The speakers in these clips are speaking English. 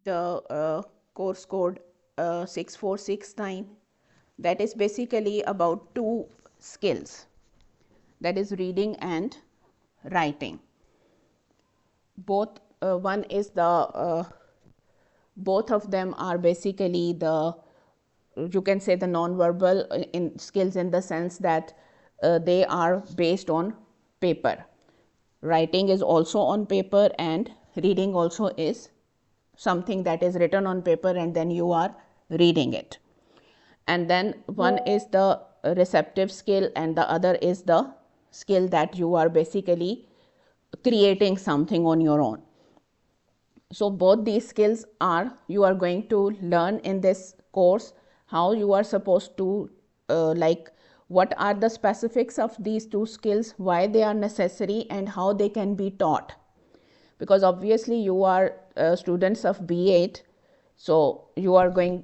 the course code 6469, that is basically about two skills, that is reading and writing. Both one is the both of them are basically the, you can say, the non-verbal in skills, in the sense that they are based on paper. Writing is also on paper and reading also is something that is written on paper and then you are reading it. And then one is the receptive skill and the other is the skill that you are basically creating something on your own. So both these skills are, you are going to learn in this course, how you are supposed to like what are the specifics of these two skills, why they are necessary and how they can be taught. Because obviously you are students of B8, so you are going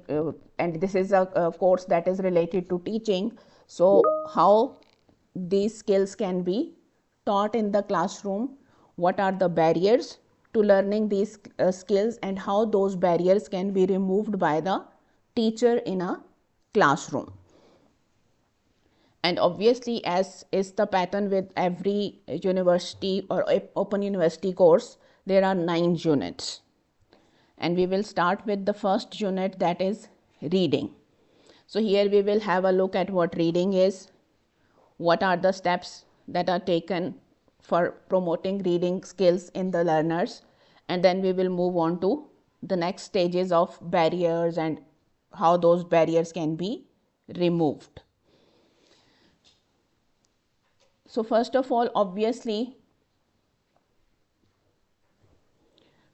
and this is a course that is related to teaching. So how these skills can be taught in the classroom, what are the barriers to learning these skills and how those barriers can be removed by the teacher in a classroom. And obviously, as is the pattern with every university or open university course, there are 9 units. And we will start with the first unit, that is reading. So here we will have a look at what reading is, what are the steps that are taken for promoting reading skills in the learners, and then we will move on to the next stages of barriers and how those barriers can be removed. So first of all, obviously,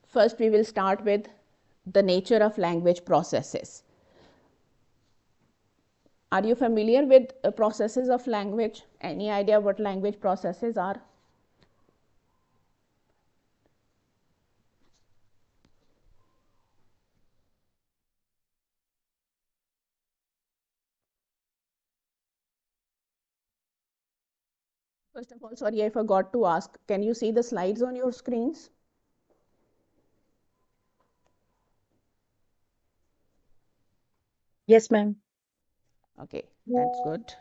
first we will start with the nature of language processes. Are you familiar with processes of language? Any idea what language processes are? First of all, sorry, I forgot to ask, can you see the slides on your screens? Yes, ma'am. Okay, that's good.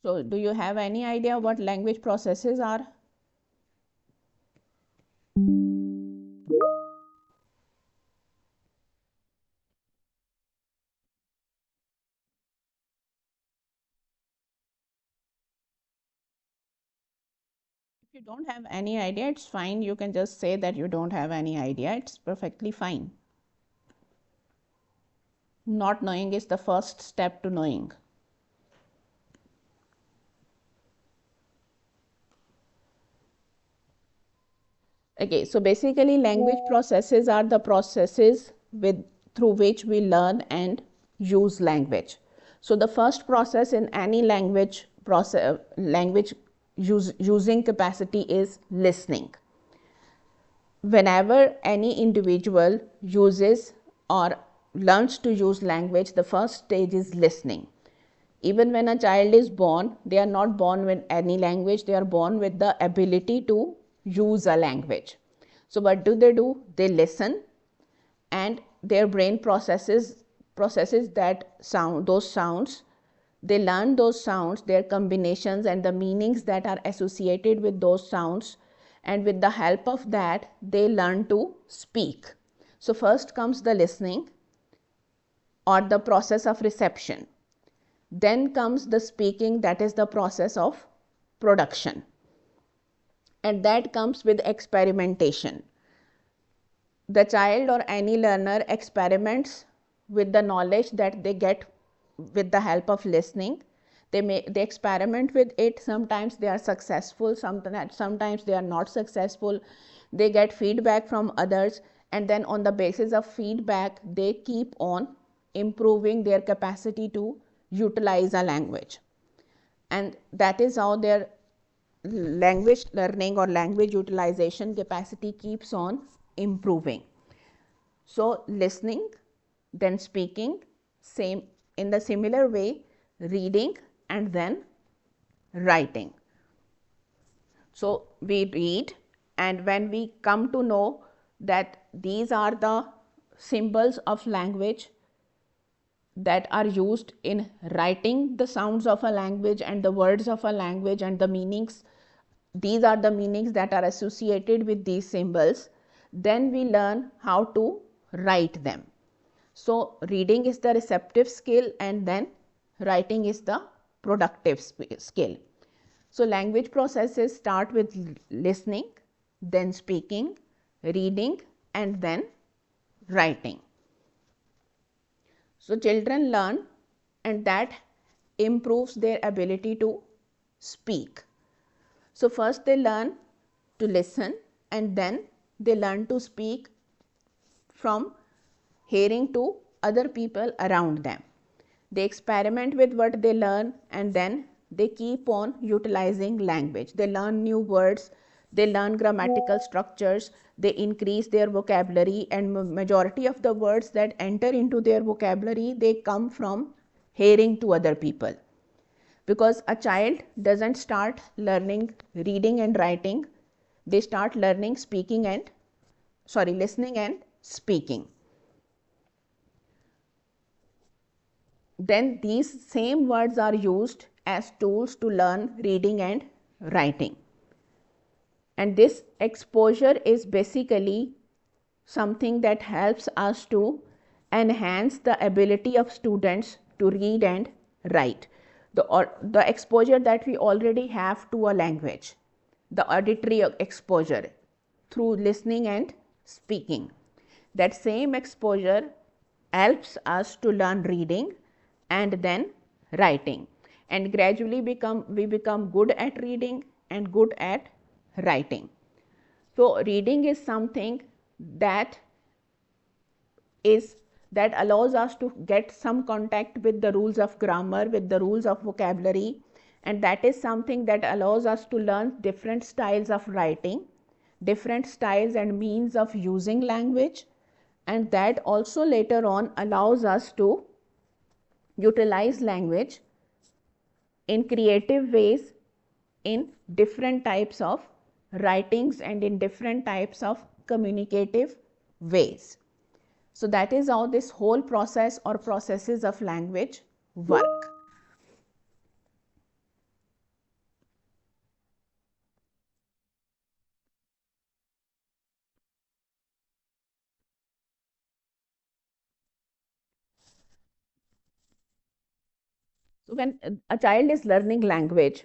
So do you have any idea what language processes are? If you don't have any idea, it's fine. You can just say that you don't have any idea. It's perfectly fine. Not knowing is the first step to knowing. Okay, so basically language processes are the processes through which we learn and use language. So the first process in any language using capacity is listening. Whenever any individual uses or learns to use language, the first stage is listening. Even when a child is born, they are not born with any language, they are born with the ability to use a language. So what do? They listen and their brain processes that sound, those sounds. They learn those sounds, their combinations and the meanings that are associated with those sounds, and with the help of that they learn to speak. So first comes the listening or the process of reception. Then comes the speaking, that is the process of production. And that comes with experimentation. The child or any learner experiments with the knowledge that they get with the help of listening. They experiment with it. Sometimes they are successful, sometimes they are not successful. They get feedback from others, and then on the basis of feedback they keep on improving their capacity to utilize a language. And that is how their language learning or language utilization capacity keeps on improving. So listening, then speaking, same in the similar way, reading and then writing. So we read, and when we come to know that these are the symbols of language that are used in writing the sounds of a language and the words of a language and the meanings, these are the meanings that are associated with these symbols, then we learn how to write them. So reading is the receptive skill, and then writing is the productive skill. So language processes start with listening, then speaking, reading, and then writing. So children learn, and that improves their ability to speak. So first they learn to listen, and then they learn to speak from hearing to other people around them. They experiment with what they learn, and then they keep on utilizing language. They learn new words, they learn grammatical structures, they increase their vocabulary, and majority of the words that enter into their vocabulary, they come from hearing to other people. Because a child doesn't start learning reading and writing, they start learning listening and speaking. Then these same words are used as tools to learn reading and writing. And this exposure is basically something that helps us to enhance the ability of students to read and write. The exposure that we already have to a language, the auditory exposure through listening and speaking, that same exposure helps us to learn reading and then writing, and gradually we become good at reading and good at writing. So reading is something that is that allows us to get some contact with the rules of grammar, with the rules of vocabulary, and that is something that allows us to learn different styles of writing, different styles and means of using language, and that also later on allows us to utilize language in creative ways, in different types of writings and in different types of communicative ways. So that is how this whole process or processes of language work. So when a child is learning language,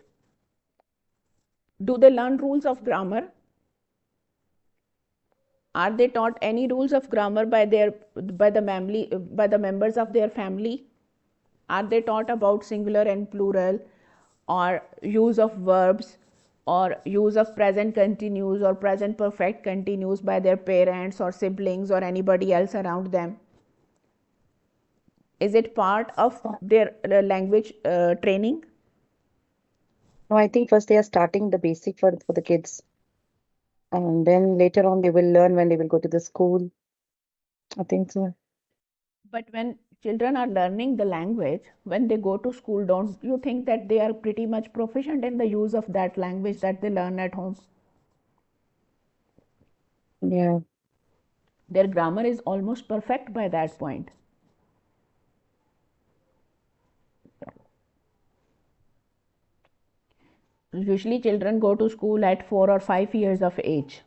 do they learn rules of grammar? Are they taught any rules of grammar by the members of their family? Are they taught about singular and plural, or use of verbs, or use of present continuous or present perfect continuous by their parents or siblings or anybody else around them? Is it part of their language training? No, I think first they are starting the basic for the kids, and then later on they will learn when they will go to the school. I think so. But when children are learning the language, when they go to school, don't you think that they are pretty much proficient in the use of that language that they learn at home? Yeah. Their grammar is almost perfect by that point. Usually, children go to school at 4 or 5 years of age.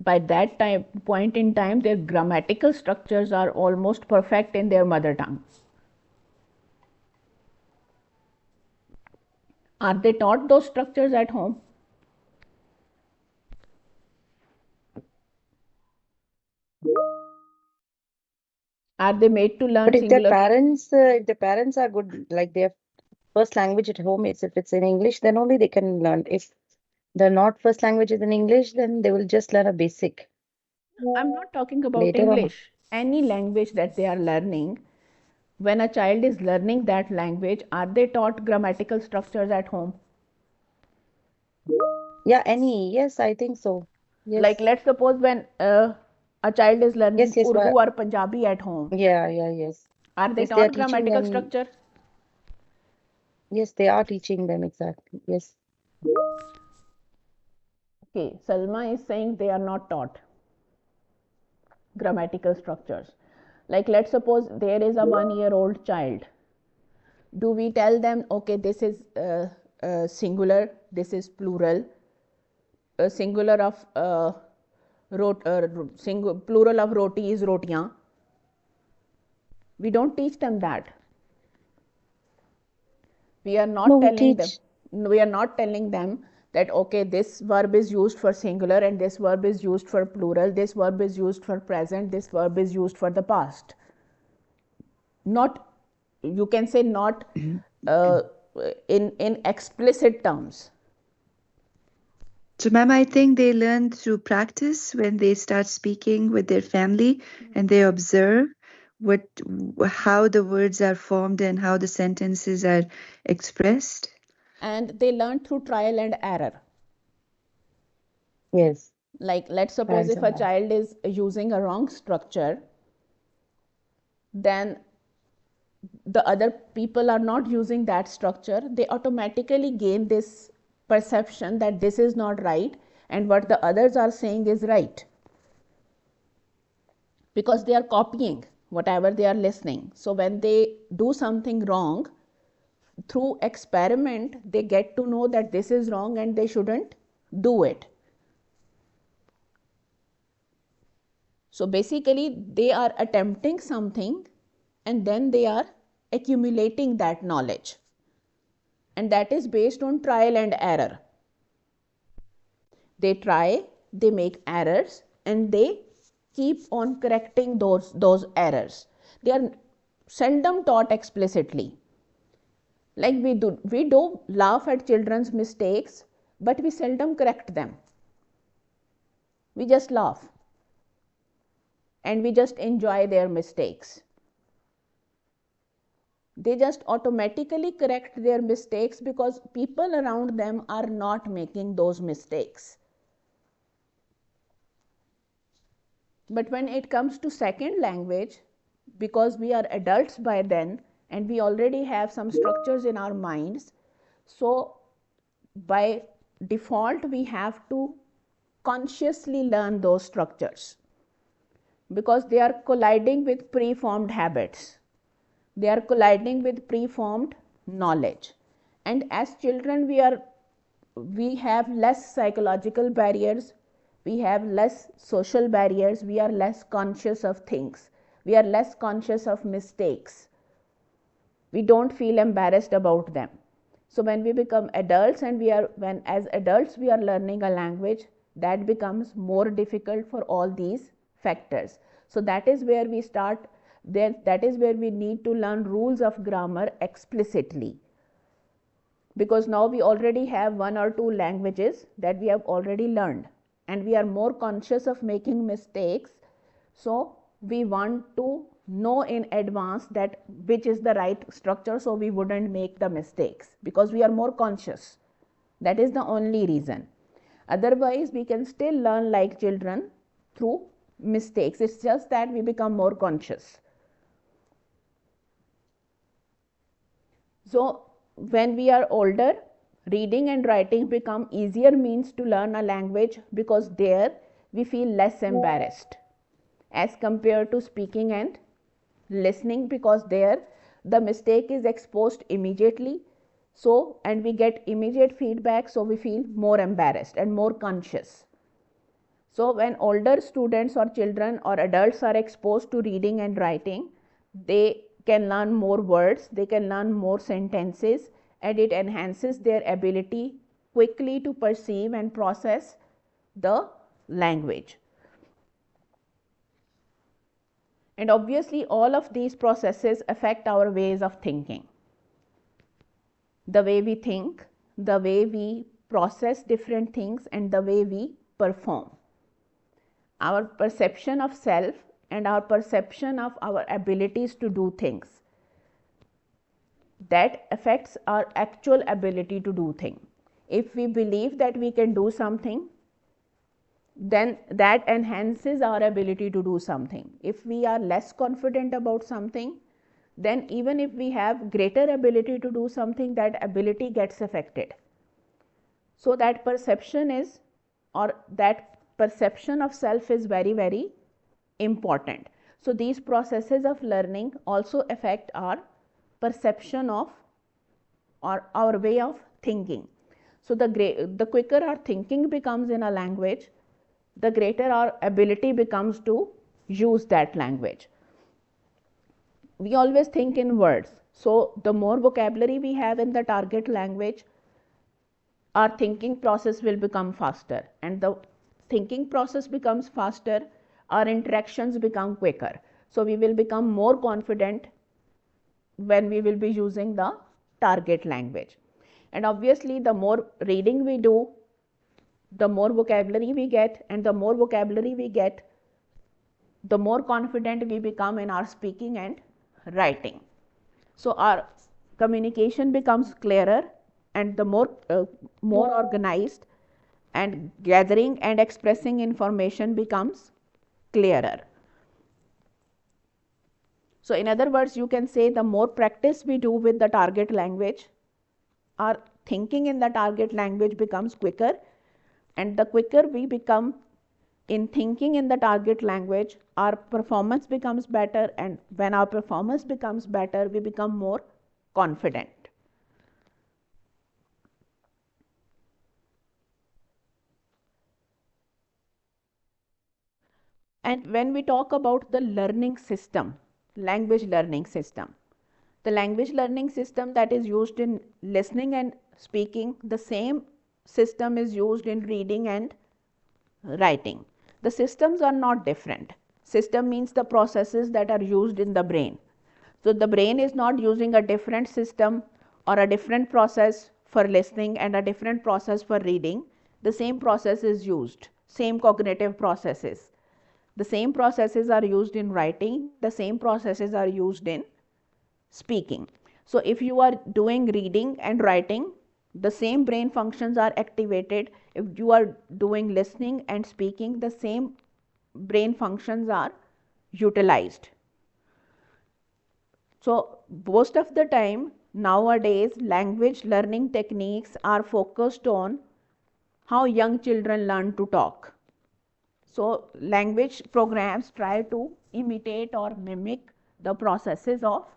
By that time point in time, their grammatical structures are almost perfect in their mother tongue. Are they taught those structures at home? Are they made to learn But singular? if the parents are good, like their first language at home is if it's in English, then only they can learn. If the not first language is in English, then they will just learn a basic. I'm not talking about Later on, English. Any language that they are learning, when a child is learning that language, are they taught grammatical structures at home? yeah, yes, I think so. Like, Yes, let's suppose when a child is learning yes, Urdu or Punjabi at home, yeah, yes, are they yes. They are taught teaching grammatical them. structure? Yes, they are teaching them exactly. Yes. Okay, Salma is saying they are not taught grammatical structures. Like, let's suppose there is a 1-year-old child. Do we tell them, okay, this is singular, this is plural, singular of plural of roti is rotiyan? We don't teach them that. We are No, not we telling them. teach. We are not telling them that, okay, this verb is used for singular and this verb is used for plural, this verb is used for present, this verb is used for the past. Not, you can say, not uh, in explicit terms. So, ma'am, I think they learn through practice when they start speaking with their family and they observe what how the words are formed and how the sentences are expressed. And they learn through trial and error. Yes. Like, let's suppose Hands if on a that. child is using a wrong structure, then the other people are not using that structure, they automatically gain this perception that this is not right and what the others are saying is right, because they are copying whatever they are listening. So when they do something wrong, through experiment they get to know that this is wrong and they shouldn't do it. So basically they are attempting something and then they are accumulating that knowledge, and that is based on trial and error. They try, they make errors, and they keep on correcting those errors. They are seldom taught explicitly. Like, we do laugh at children's mistakes, but we seldom correct them. We just laugh and we just enjoy their mistakes. They just automatically correct their mistakes because people around them are not making those mistakes. But when it comes to second language, because we are adults by then and we already have some structures in our minds, so by default we have to consciously learn those structures because they are colliding with preformed habits. They are colliding with preformed knowledge. And as children, we have less psychological barriers, we have less social barriers, we are less conscious of things, we are less conscious of mistakes, we don't feel embarrassed about them. So when we become adults and when as adults we are learning a language, that becomes more difficult for all these factors. So that is where we start there, that is where we need to learn rules of grammar explicitly, because now we already have one or two languages that we have already learned and we are more conscious of making mistakes. So we want to know in advance that which is the right structure, so we wouldn't make the mistakes because we are more conscious. That is the only reason. Otherwise we can still learn like children through mistakes, it's just that we become more conscious. So when we are older, reading and writing become easier means to learn a language because there we feel less embarrassed as compared to speaking and listening, because there the mistake is exposed immediately, so and we get immediate feedback, so we feel more embarrassed and more conscious. So when older students or children or adults are exposed to reading and writing, they can learn more words, they can learn more sentences, and it enhances their ability quickly to perceive and process the language. And obviously all of these processes affect our ways of thinking. The way we think, the way we process different things, and the way we perform. Our perception of self and our perception of our abilities to do things, that affects our actual ability to do things. If we believe that we can do something, then that enhances our ability to do something. If we are less confident about something, then even if we have greater ability to do something, that ability gets affected. So that perception is, or that perception of self is very, very important. So these processes of learning also affect our perception of, or our way of thinking. So the quicker our thinking becomes in a language, the greater our ability becomes to use that language. We always think in words. So the more vocabulary we have in the target language, our thinking process will become faster, and the thinking process becomes faster, our interactions become quicker. So we will become more confident when we will be using the target language. And obviously the more reading we do, the more vocabulary we get, and the more vocabulary we get, the more confident we become in our speaking and writing. So our communication becomes clearer, and the more organized, and gathering and expressing information becomes clearer. So in other words, you can say the more practice we do with the target language, our thinking in the target language becomes quicker, and the quicker we become in thinking in the target language, our performance becomes better, and when our performance becomes better, we become more confident. And when we talk about the learning system, language learning system, the language learning system that is used in listening and speaking, the same system is used in reading and writing. The systems are not different. System means the processes that are used in the brain. So the brain is not using a different system or a different process for listening and a different process for reading. The same process is used, same cognitive processes. The same processes are used in writing, the same processes are used in speaking. So if you are doing reading and writing, the same brain functions are activated. If you are doing listening and speaking, the same brain functions are utilized. So most of the time nowadays language learning techniques are focused on how young children learn to talk. So language programs try to imitate or mimic the processes of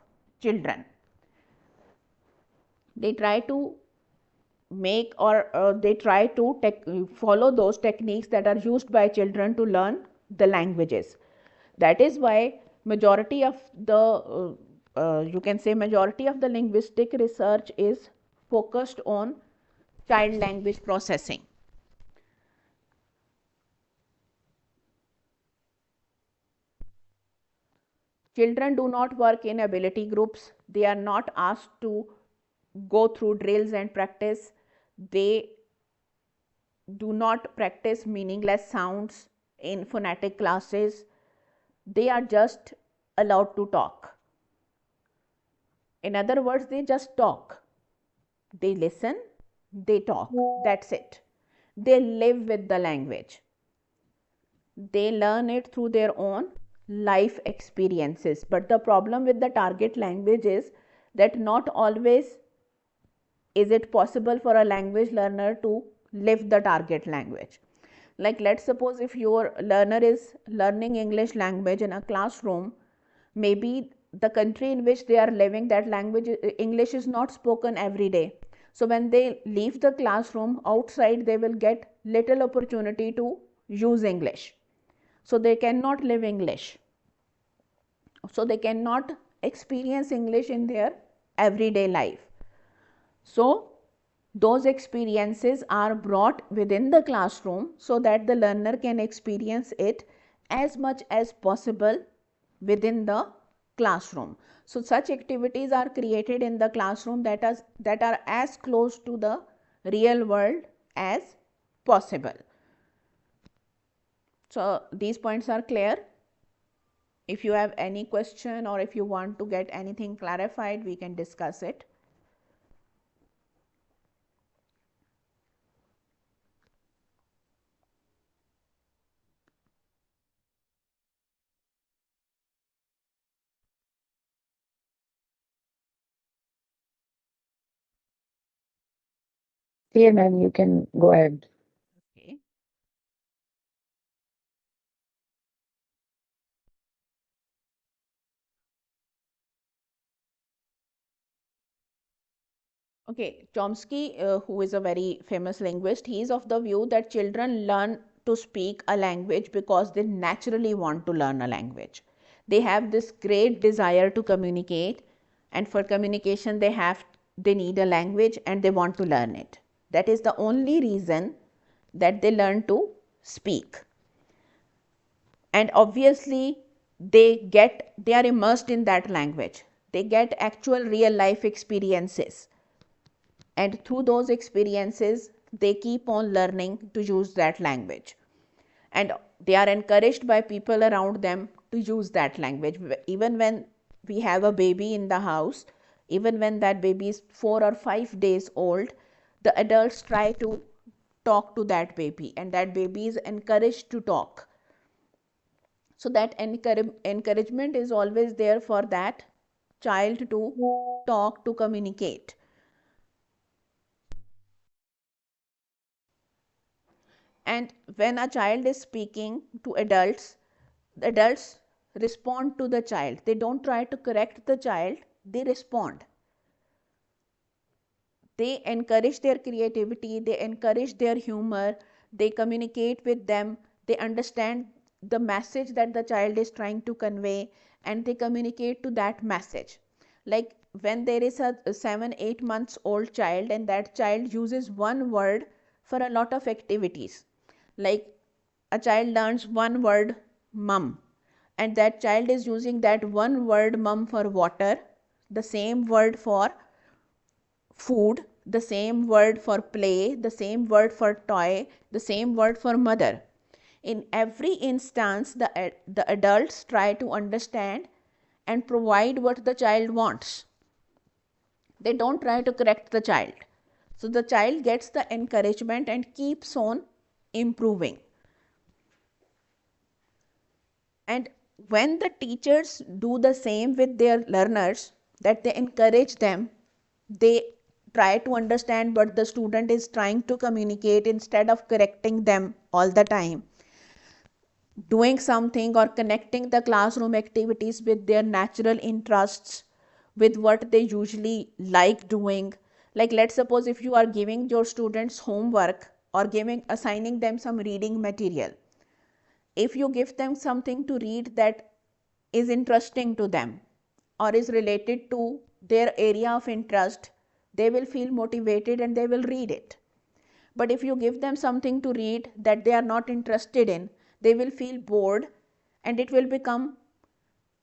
children. They try to make, or they try to follow those techniques that are used by children to learn the languages. That is why majority of the you can say majority of the linguistic research is focused on child language processing. Children do not work in ability groups. They are not asked to go through drills and practice. They do not practice meaningless sounds in phonetic classes. They are just allowed to talk. In other words, they just talk. They listen, they talk. That's it. They live with the language. They learn it through their own life experiences. But the problem with the target language is that not always is it possible for a language learner to live the target language. Like let's suppose if your learner is learning English language in a classroom, maybe the country in which they are living, that language English is not spoken every day. So when they leave the classroom outside, they will get little opportunity to use English. So they cannot live English. So they cannot experience English in their everyday life. So those experiences are brought within the classroom so that the learner can experience it as much as possible within the classroom. So such activities are created in the classroom that are as close to the real world as possible. So these points are clear. If you have any question or if you want to get anything clarified, we can discuss it. Yeah, ma'am, you can go ahead. Okay. Okay, Chomsky, who is a very famous linguist, he is of the view that children learn to speak a language because they naturally want to learn a language. They have this great desire to communicate, and for communication they need a language and they want to learn it. That is the only reason that they learn to speak. And obviously they are immersed in that language. They get actual real life experiences, and through those experiences they keep on learning to use that language, and they are encouraged by people around them to use that language. Even when we have a baby in the house, even when that baby is 4 or 5 days old, the adults try to talk to that baby, and that baby is encouraged to talk. So that encouragement is always there for that child to talk, to communicate. And when a child is speaking to adults, the adults respond to the child. They don't try to correct the child, they respond. They encourage their creativity, they encourage their humor, they communicate with them, they understand the message that the child is trying to convey, and they communicate to that message. Like when there is a 7 8 months old child and that child uses one word for a lot of activities, like a child learns one word mum, and that child is using that one word mum for water, the same word for food, the same word for play, the same word for toy, the same word for mother. In every instance, the adults try to understand and provide what the child wants. They don't try to correct the child. So the child gets the encouragement and keeps on improving. And when the teachers do the same with their learners, that they encourage them, they try to understand what the student is trying to communicate instead of correcting them all the time, doing something or connecting the classroom activities with their natural interests, with what they usually like doing. Like let's suppose if you are giving your students homework or giving assigning them some reading material, if you give them something to read that is interesting to them or is related to their area of interest, they will feel motivated and they will read it. But if you give them something to read that they are not interested in, they will feel bored and it will become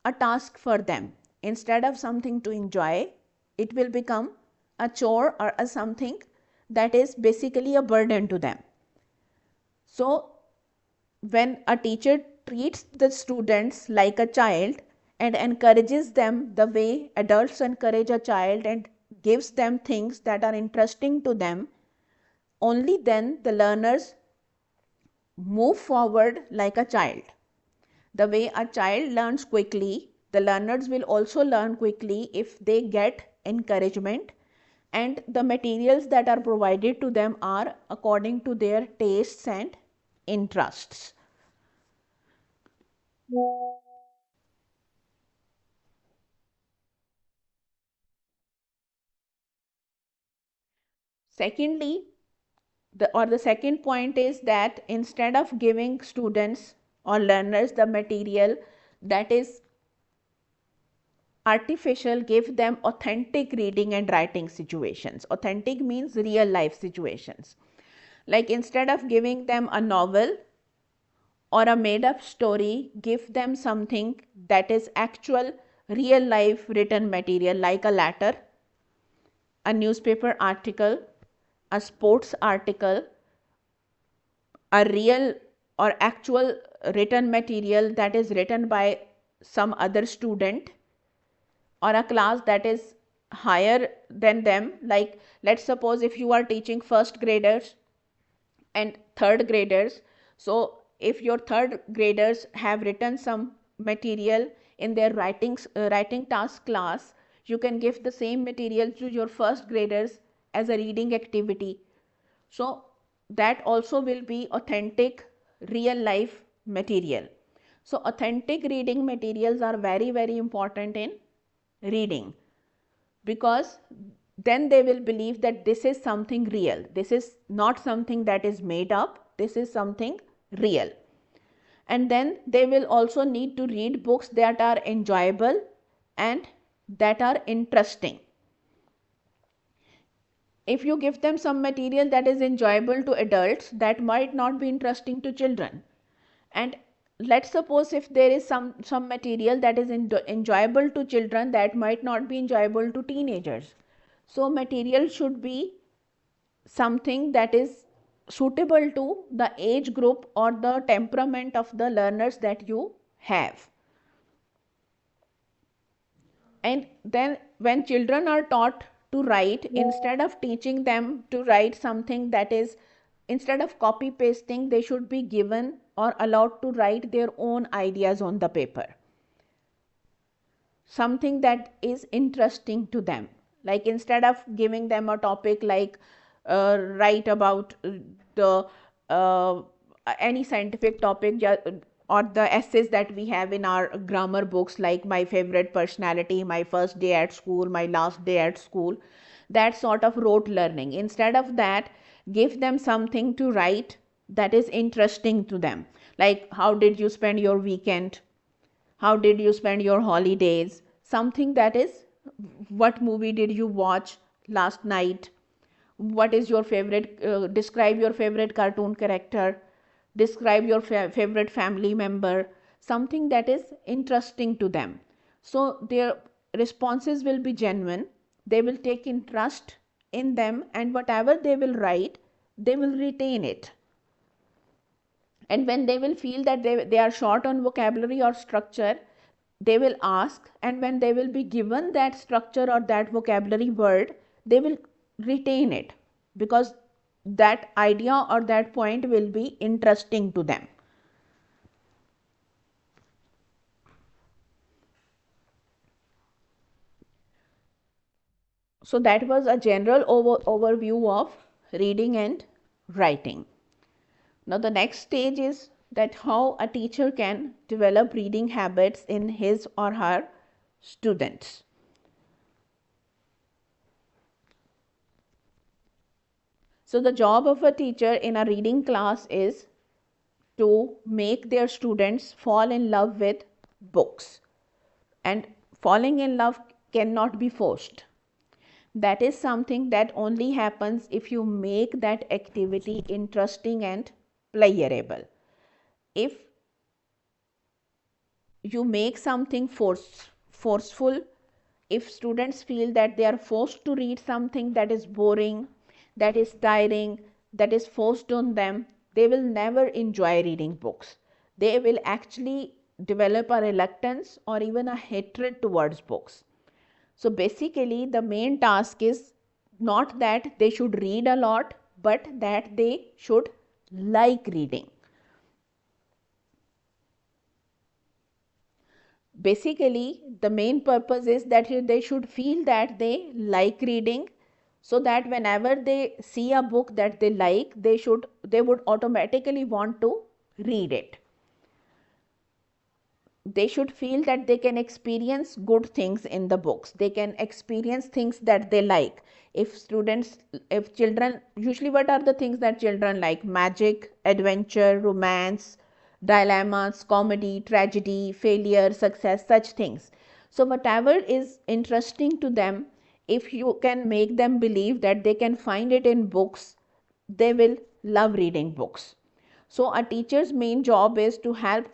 a task for them. Instead of something to enjoy, it will become a chore or a something that is basically a burden to them. So when a teacher treats the students like a child and encourages them the way adults encourage a child and gives them things that are interesting to them, only then the learners move forward like a child. The way a child learns quickly, the learners will also learn quickly if they get encouragement, and the materials that are provided to them are according to their tastes and interests. Secondly, the second point is that instead of giving students or learners the material that is artificial, give them authentic reading and writing situations. Authentic means real life situations. Like instead of giving them a novel or a made up story, give them something that is actual real life written material, like a letter, a newspaper article, a sports article, a real or actual written material that is written by some other student or a class that is higher than them. Like let's suppose if you are teaching first graders and third graders, so if your third graders have written some material in their writing task class, you can give the same material to your first graders as a reading activity. So that also will be authentic real life material. So authentic reading materials are very very important in reading, because then they will believe that this is something real, this is not something that is made up, this is something real. And then they will also need to read books that are enjoyable and that are interesting. If you give them some material that is enjoyable to adults, that might not be interesting to children. And let's suppose if there is some material that is enjoyable to children, that might not be enjoyable to teenagers. So material should be something that is suitable to the age group or the temperament of the learners that you have. And then when children are taught to write, instead of teaching them to write something that is, instead of copy pasting, they should be given or allowed to write their own ideas on the paper, something that is interesting to them. Like instead of giving them a topic like write about the any scientific topic, or the essays that we have in our grammar books, like my favorite personality, my first day at school, my last day at school, that sort of rote learning. Instead of that, give them something to write that is interesting to them, like how did you spend your weekend, how did you spend your holidays, something that is, what movie did you watch last night, what is your favorite, describe your favorite cartoon character, describe your favorite family member, something that is interesting to them. So their responses will be genuine, they will take interest in them, and whatever they will write, they will retain it. And when they will feel that they are short on vocabulary or structure, they will ask, and when they will be given that structure or that vocabulary word, they will retain it, because that idea or that point will be interesting to them. So that was a general overview of reading and writing. Now the next stage is that how a teacher can develop reading habits in his or her students. So the job of a teacher in a reading class is to make their students fall in love with books. And falling in love cannot be forced. That is something that only happens if you make that activity interesting and playable. If you make something forceful, if students feel that they are forced to read something that is boring, that is tiring, that is forced on them, they will never enjoy reading books. They will actually develop a reluctance or even a hatred towards books. So basically the main task is not that they should read a lot, but that they should like reading. Basically the main purpose is that they should feel that they like reading, so that whenever they see a book that they like, they would automatically want to read it. They should feel that they can experience good things in the books, they can experience things that they like. If children, usually what are the things that children like? Magic, adventure, romance, dilemmas, comedy, tragedy, failure, success, such things. So whatever is interesting to them, if you can make them believe that they can find it in books, they will love reading books. So a teacher's main job is to help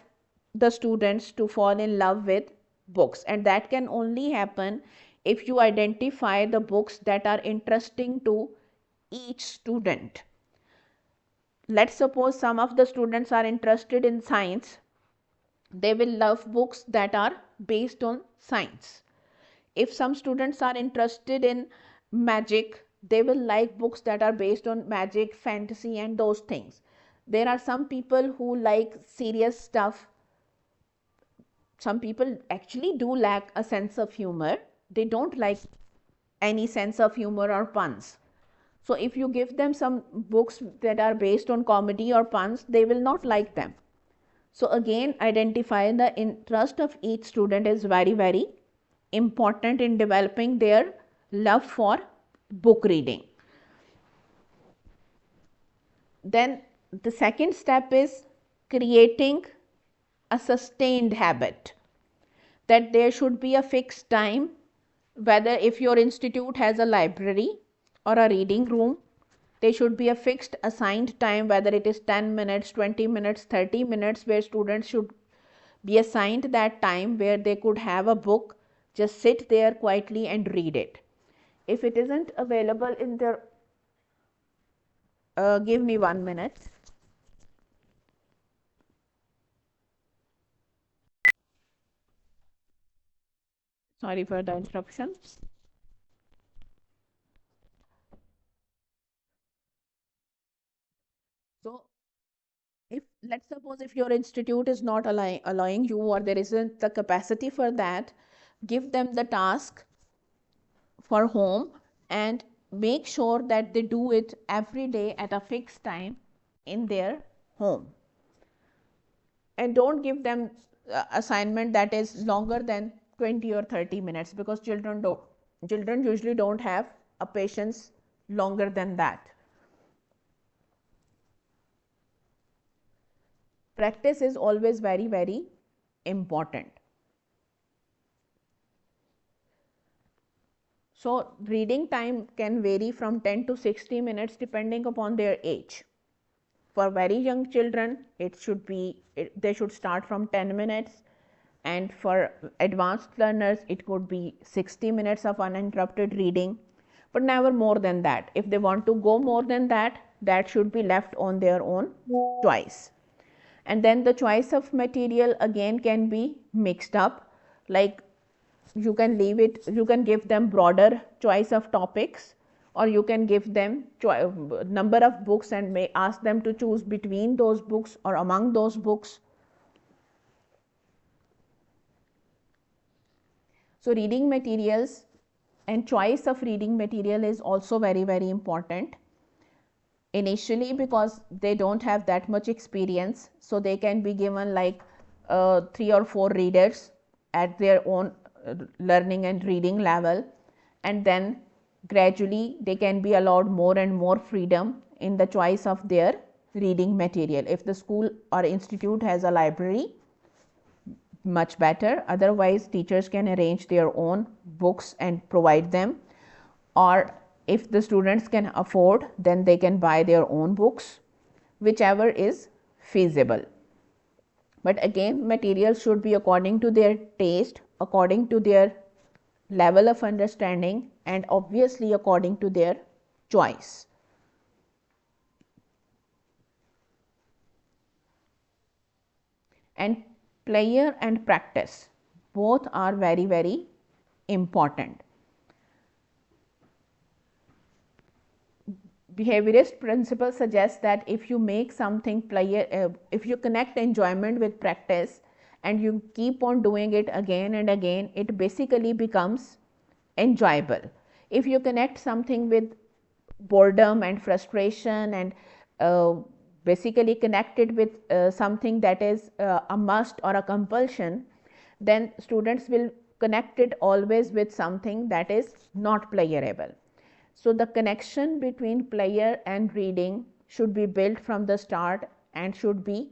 the students to fall in love with books, and that can only happen if you identify the books that are interesting to each student. Let's suppose some of the students are interested in science, they will love books that are based on science. If some students are interested in magic, they will like books that are based on magic, fantasy, and those things. There are some people who like serious stuff. Some people actually do lack a sense of humor, they don't like any sense of humor or puns. So if you give them some books that are based on comedy or puns, they will not like them. So again, identify the interest of each student is very, very important in developing their love for book reading. Then the second step is creating a sustained habit, that there should be a fixed time, whether if your institute has a library or a reading room, there should be a fixed assigned time, whether it is 10 minutes, 20 minutes, 30 minutes, where students should be assigned that time where they could have a book, just sit there quietly and read it. If it isn't available in their, give me 1 minute. Sorry for the interruption. So if let's suppose if your institute is not allowing you, or there isn't the capacity for that, give them the task for home and make sure that they do it every day at a fixed time in their home, and don't give them assignment that is longer than 20 or 30 minutes, because children usually don't have a patience longer than that. Practice is always very, very important. So reading time can vary from 10 to 60 minutes depending upon their age. For very young children, they should start from 10 minutes, and for advanced learners, it could be 60 minutes of uninterrupted reading, but never more than that. If they want to go more than that, that should be left on their own choice. And then the choice of material again can be mixed up, like you can give them broader choice of topics, or you can give them number of books and may ask them to choose between those books or among those books. So reading materials and choice of reading material is also very, very important initially, because they don't have that much experience, so they can be given like 3 or 4 readers at their own learning and reading level, and then gradually they can be allowed more and more freedom in the choice of their reading material. If the school or institute has a library, much better. Otherwise, teachers can arrange their own books and provide them, or if the students can afford, then they can buy their own books, whichever is feasible. But again, materials should be according to their taste, according to their level of understanding, and obviously according to their choice. And player and practice both are very, very important. Behaviorist principle suggests that if you make something if you connect enjoyment with practice and you keep on doing it again and again, it basically becomes enjoyable. If you connect something with boredom and frustration, and basically connect it with something that is a must or a compulsion, then students will connect it always with something that is not playable. So the connection between player and reading should be built from the start and should be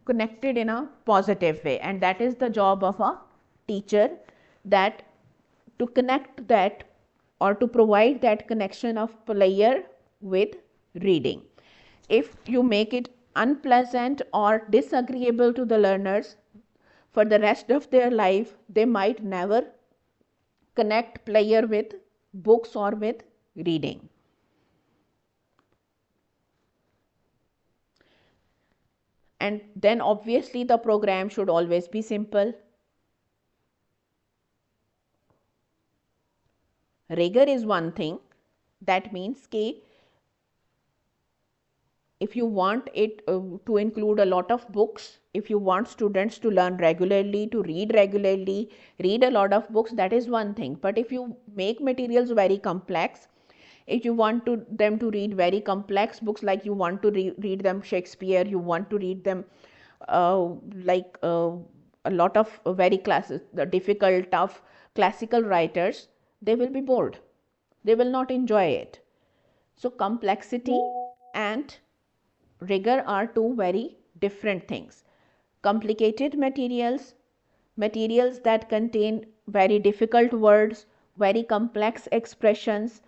connected in a positive way, and that is the job of a teacher, that to connect that or to provide that connection of player with reading. If you make it unpleasant or disagreeable to the learners, for the rest of their life they might never connect player with books or with reading. And then obviously the program should always be simple. Rigor is one thing. That means if you want it to include a lot of books, if you want students to learn regularly, to read regularly, read a lot of books, that is one thing. But if you make materials very complex, If you want them to read very complex books, like you want to read them Shakespeare, you want to read them like a lot of very difficult, tough classical writers, they will be bored. They will not enjoy it. So complexity and rigor are two very different things. Complicated materials, materials that contain very difficult words, very complex expressions,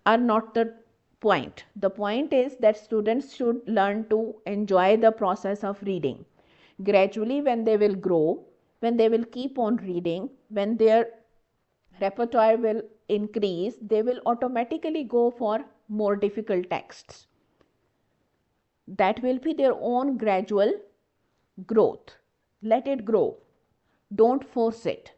are not the point. The point is that students should learn to enjoy the process of reading. Gradually, when they will grow, when they will keep on reading, when their repertoire will increase, they will automatically go for more difficult texts. That will be their own gradual growth. Let it grow. Don't force it.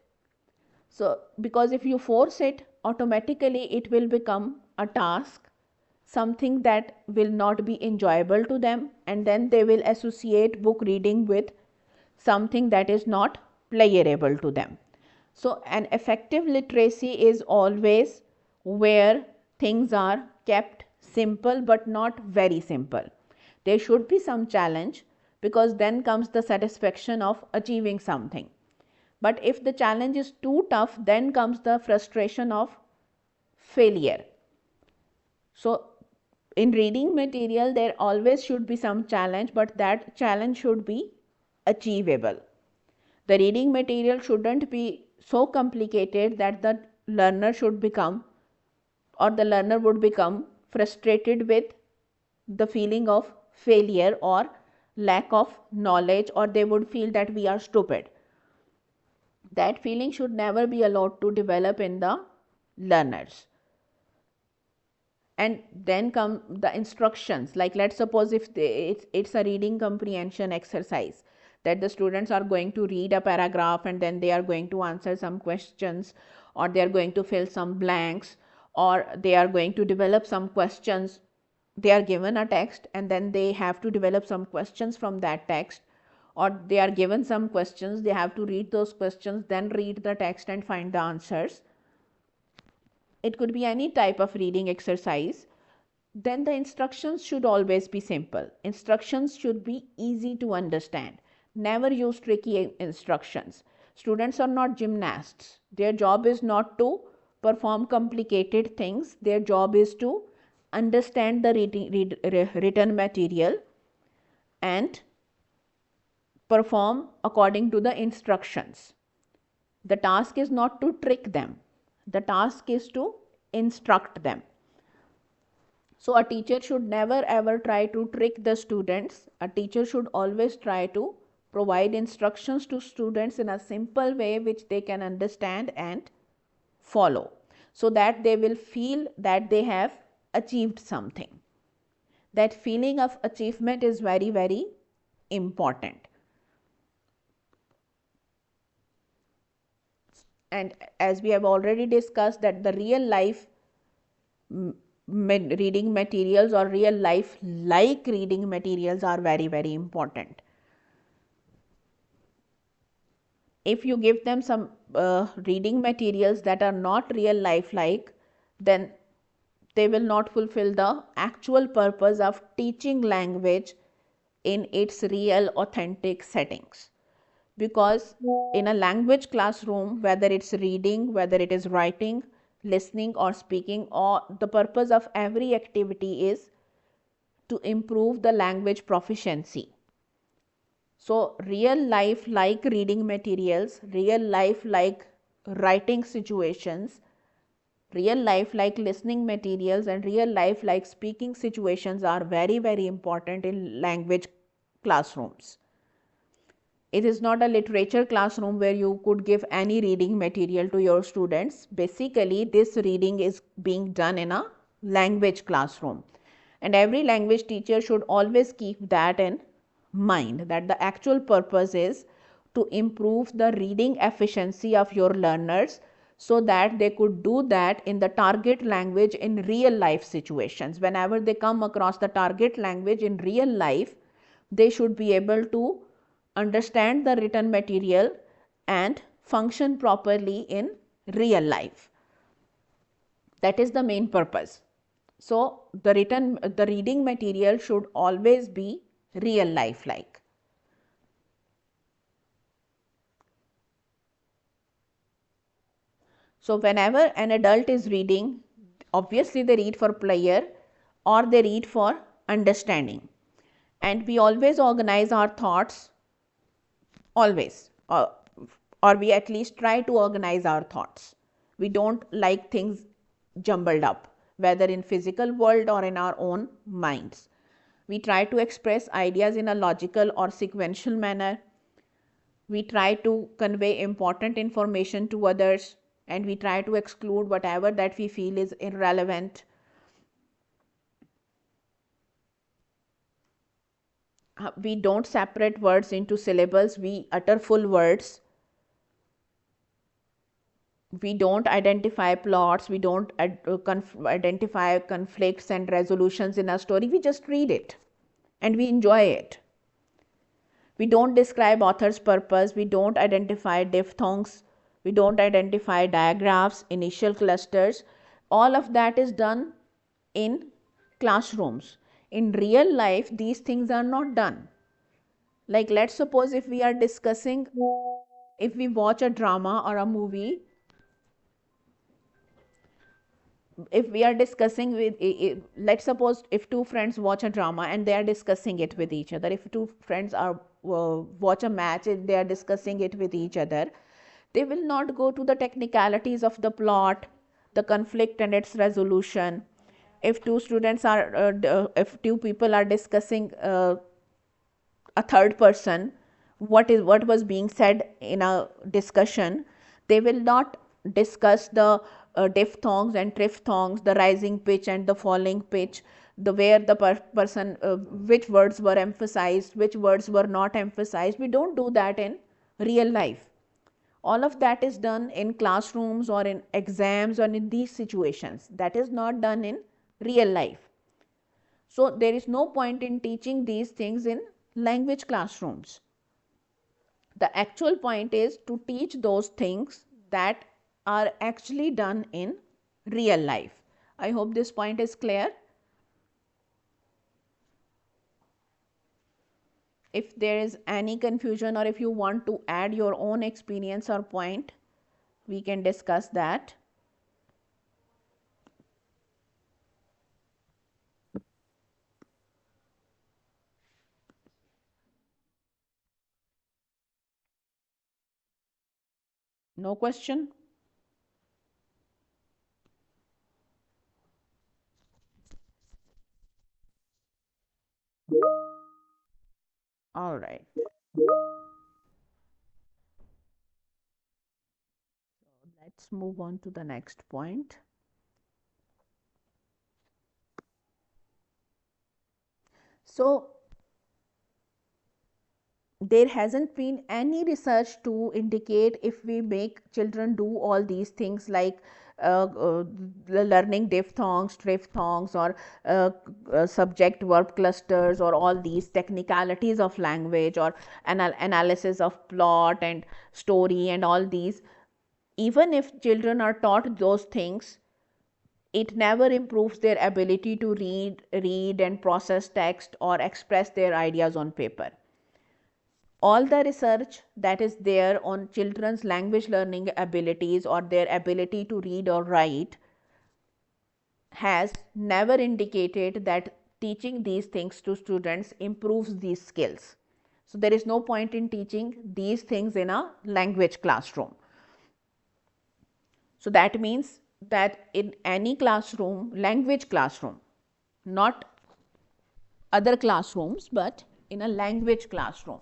So, because if you force it, automatically it will become a task, something that will not be enjoyable to them, and then they will associate book reading with something that is not pleasurable to them. So, an effective literacy is always where things are kept simple but not very simple. There should be some challenge, because then comes the satisfaction of achieving something. But if the challenge is too tough, then comes the frustration of failure. So, in reading material, there always should be some challenge, but that challenge should be achievable. The reading material shouldn't be so complicated that the learner should become, or the learner would become frustrated with the feeling of failure or lack of knowledge, or they would feel that we are stupid. That feeling should never be allowed to develop in the learners. And then come the instructions, like let's suppose if it's a reading comprehension exercise, that the students are going to read a paragraph and then they are going to answer some questions, or they are going to fill some blanks, or they are going to develop some questions. They are given a text and then they have to develop some questions from that text, or they are given some questions, they have to read those questions, then read the text and find the answers. It could be any type of reading exercise. Then the instructions should always be simple. Instructions should be easy to understand. Never use tricky instructions. Students are not gymnasts. Their job is not to perform complicated things. Their job is to understand the written material and perform according to the instructions. The task is not to trick them. The task is to instruct them. So a teacher should never ever try to trick the students. A teacher should always try to provide instructions to students in a simple way which they can understand and follow, so that they will feel that they have achieved something. That feeling of achievement is very, very important. And as we have already discussed, that the real life reading materials or real life like reading materials are very, very important. If you give them some reading materials that are not real life like, then they will not fulfill the actual purpose of teaching language in its real authentic settings. Because in a language classroom, whether it's reading, whether it is writing, listening or speaking, or the purpose of every activity is to improve the language proficiency. So real life like reading materials, real life like writing situations, real life like listening materials, and real life like speaking situations are very, very important in language classrooms. It is not a literature classroom where you could give any reading material to your students. Basically, this reading is being done in a language classroom. And every language teacher should always keep that in mind, that the actual purpose is to improve the reading efficiency of your learners, so that they could do that in the target language in real life situations. Whenever they come across the target language in real life, they should be able to understand the written material and function properly in real life. That is the main purpose. So the reading material should always be real life like. So whenever an adult is reading, obviously they read for pleasure or they read for understanding. And we always organize our thoughts, always, or we at least try to organize our thoughts. We don't like things jumbled up, whether in physical world or in our own minds. We try to express ideas in a logical or sequential manner. We try to convey important information to others, and we try to exclude whatever that we feel is irrelevant. We don't separate words into syllables, we utter full words. We don't identify plots, we don't identify conflicts and resolutions in a story, we just read it and we enjoy it. We don't describe author's purpose, we don't identify diphthongs, we don't identify diagraphs, initial clusters. All of that is done in classrooms. In real life, these things are not done. Like, let's suppose if we are discussing, if we watch a drama or a movie, if we are discussing with, let's suppose if two friends watch a drama and they are discussing it with each other, if two friends are watch a match and they are discussing it with each other, they will not go to the technicalities of the plot, the conflict and its resolution. If two students are if two people are discussing a third person what was being said in a discussion, they will not discuss the diphthongs and triphthongs, the rising pitch and the falling pitch, the where the person which words were emphasized, which words were not emphasized. We don't do that in real life. All of that is done in classrooms or in exams or in these situations. That is not done in real life. So there is no point in teaching these things in language classrooms. The actual point is to teach those things that are actually done in real life. I hope this point is clear. If there is any confusion or if you want to add your own experience or point, we can discuss that. No question? All right. Let's move on to the next point. So there hasn't been any research to indicate if we make children do all these things like learning diphthongs, triphthongs, or subject verb clusters, or all these technicalities of language, or analysis of plot and story and all these. Even if children are taught those things, it never improves their ability to read and process text or express their ideas on paper. All the research that is there on children's language learning abilities or their ability to read or write has never indicated that teaching these things to students improves these skills. So there is no point in teaching these things in a language classroom. So that means that in any classroom, language classroom, not other classrooms, but in a language classroom,